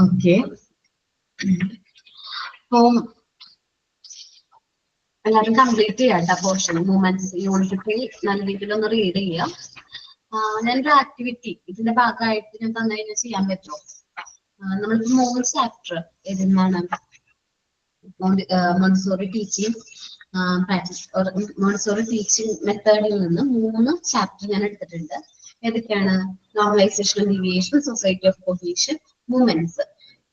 [SPEAKER 1] ഓക്കെ, അപ്പം എല്ലാവരും കംപ്ലീറ്റ് ചെയ്യാം കേട്ടോ പോർഷൻ. മൂവ്മെന്റ്സ് യൂണിറ്റ് 3 നല്ല രീതിയിൽ ഒന്ന് റീഡ് ചെയ്യാം. ഞാനൊരു ആക്ടിവിറ്റി ഇതിന്റെ ഭാഗമായിട്ട് ഞാൻ തന്നെ ചെയ്യാൻ പറ്റുമോ? നമ്മളിപ്പോ 3 ചാപ്റ്റർ ഏതെന്നാണ് Montessori teaching practice Montessori teaching മെത്തേഡിൽ നിന്ന് 3 ചാപ്റ്റർ ഞാൻ എടുത്തിട്ടുണ്ട്. ഏതൊക്കെയാണ്? Normalisation, deviation, society of cohesion, movements.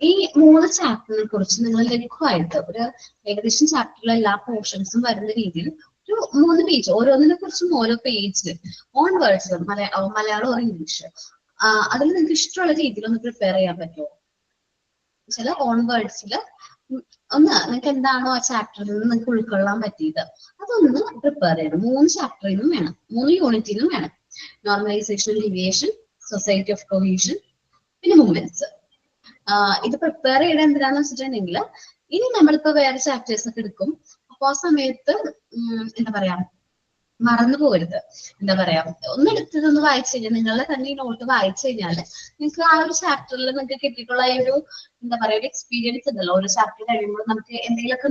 [SPEAKER 1] ഈ 3 ചാപ്റ്ററിനെ കുറിച്ച് നിങ്ങൾ ലഘുവായിട്ട് ഒരു ഏകദേശം ചാപ്റ്ററിലെ എല്ലാ പോർഷൻസും വരുന്ന രീതിയിൽ ഒരു 3 പേജ്, ഓരോന്നിനെ കുറിച്ചും ഓരോ പേജിൽ on words Malayalam or English അതിൽ നിങ്ങൾക്ക് ഇഷ്ടമുള്ള രീതിയിൽ ഒന്ന് പ്രിപ്പയർ ചെയ്യാൻ പറ്റുമോ? ചില ഓൺ വേർഡ്സിൽ ഒന്ന് നിങ്ങൾക്ക് എന്താണോ ആ ചാപ്റ്ററിൽ നിന്ന് നിങ്ങൾക്ക് ഉൾക്കൊള്ളാൻ പറ്റിയത് അതൊന്ന് പ്രിപ്പയർ ചെയ്യണം. 3 ചാപ്റ്ററിനും വേണം, 3 യൂണിറ്റിനും വേണം. Normalisation, deviation, society of cohesion, പിന്നെ മൂവ്മെന്റ്സ്. ഇത് പ്രിപ്പയർ ചെയ്യണത് എന്തിനാന്ന് വെച്ചിട്ടുണ്ടെങ്കിൽ ഇനി നമ്മളിപ്പോ വേറെ ചാപ്റ്റേഴ്സ് ഒക്കെ എടുക്കും. അപ്പൊ ആ സമയത്ത് എന്താ പറയാ, മറന്നു പോകരുത്. എന്താ പറയാ, ഒന്നെടുത്തതൊന്ന് വായിച്ചു കഴിഞ്ഞാൽ, നിങ്ങളുടെ തന്നെ ഈ നോട്ട് വായിച്ചു കഴിഞ്ഞാല് നിങ്ങൾക്ക് ആ ഒരു ചാപ്റ്ററിൽ നിങ്ങൾക്ക് കിട്ടിയിട്ടുള്ള ഈ ഒരു എന്താ പറയാ ഒരു എക്സ്പീരിയൻസ് ഉണ്ടല്ലോ, ഓരോ ചാപ്റ്റർ കഴിയുമ്പോൾ നമുക്ക് എന്തെങ്കിലുമൊക്കെ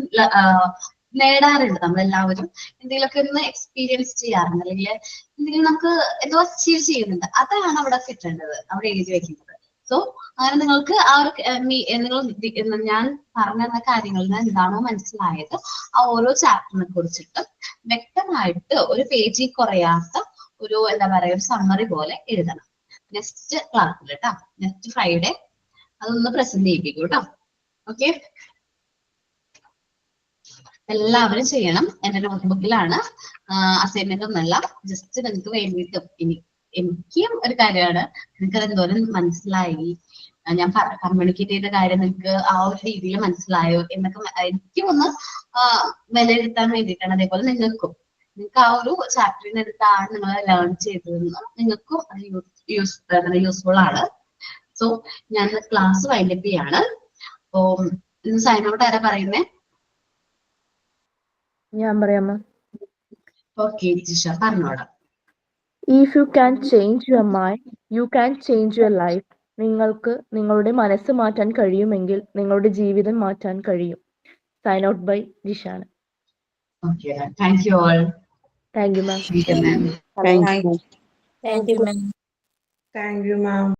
[SPEAKER 1] നേടാറുണ്ട്. നമ്മളെല്ലാവരും എന്തെങ്കിലുമൊക്കെ ഒന്ന് എക്സ്പീരിയൻസ് ചെയ്യാറുണ്ട്, അല്ലെങ്കിൽ എന്തെങ്കിലും നമുക്ക് എന്തോ അച്ചീവ് ചെയ്യുന്നുണ്ട്. അതാണ് അവിടെ കിട്ടേണ്ടത്, അവിടെ എഴുതി വെക്കുന്നത്. സോ അങ്ങനെ നിങ്ങൾക്ക് ആ ഒരു നിങ്ങൾ ഞാൻ പറഞ്ഞ കാര്യങ്ങളിൽ നിന്ന് എന്താണോ മനസ്സിലായത് ആ ഓരോ ചാപ്റ്ററിനെ കുറിച്ചിട്ട് വ്യക്തമായിട്ട് ഒരു പേജിൽ കുറയാത്ത ഒരു എന്താ പറയാ ഒരു സമ്മറി പോലെ എഴുതണം. നെക്സ്റ്റ് ക്ലാസ്സിൽ കേട്ടോ, നെക്സ്റ്റ് ഫ്രൈഡേ അതൊന്ന് പ്രസന്റ് ചെയ്യിപ്പിക്കും കേട്ടോ. ഓക്കെ, എല്ലാവരും ചെയ്യണം. എന്റെ നോട്ട്ബുക്കിലാണ്, അസൈൻമെന്റ് ഒന്നല്ല, ജസ്റ്റ് നിങ്ങൾക്ക് വേണ്ടിയിട്ടും എനിക്കും ഒരു കാര്യമാണ്, നിങ്ങൾക്ക് അത് എന്തോരം മനസ്സിലായി, ഞാൻ കമ്മ്യൂണിക്കേറ്റ് ചെയ്ത കാര്യം നിങ്ങൾക്ക് ആ ഒരു രീതിയിൽ മനസ്സിലായോ എന്നൊക്കെ എനിക്കും ഒന്ന് വിലയിരുത്താൻ വേണ്ടിയിട്ടാണ്. അതേപോലെ നിങ്ങൾക്ക് ആ ഒരു ചാപ്റ്ററിന് എടുത്താണ് നിങ്ങൾ ലേൺ ചെയ്തതെന്ന് നിങ്ങൾക്കും അത് യൂസ്ഫുൾ ആണ്. സോ ഞാൻ ക്ലാസ് വൈൻഡപ്പ് ചെയ്യാണ്. അപ്പോ ഇന്ന് സൈൻ ഔട്ട് ആരാ പറയുന്നേ?
[SPEAKER 3] ഞാൻ പറയാമോ?
[SPEAKER 1] ഓക്കെ ജിഷ പറഞ്ഞോടാം.
[SPEAKER 3] If you can change your mind, you can change your life. നിങ്ങൾക്ക് നിങ്ങളുടെ മനസ്സ് മാറ്റാൻ കഴിയുമെങ്കിൽ നിങ്ങളുടെ ജീവിതം മാറ്റാൻ കഴിയും. Sign out by Jishana.
[SPEAKER 1] Okay, thank you all.
[SPEAKER 3] Thank you ma'am.
[SPEAKER 8] Thank you.
[SPEAKER 10] Thank you ma'am.
[SPEAKER 12] Thank you, ma'am.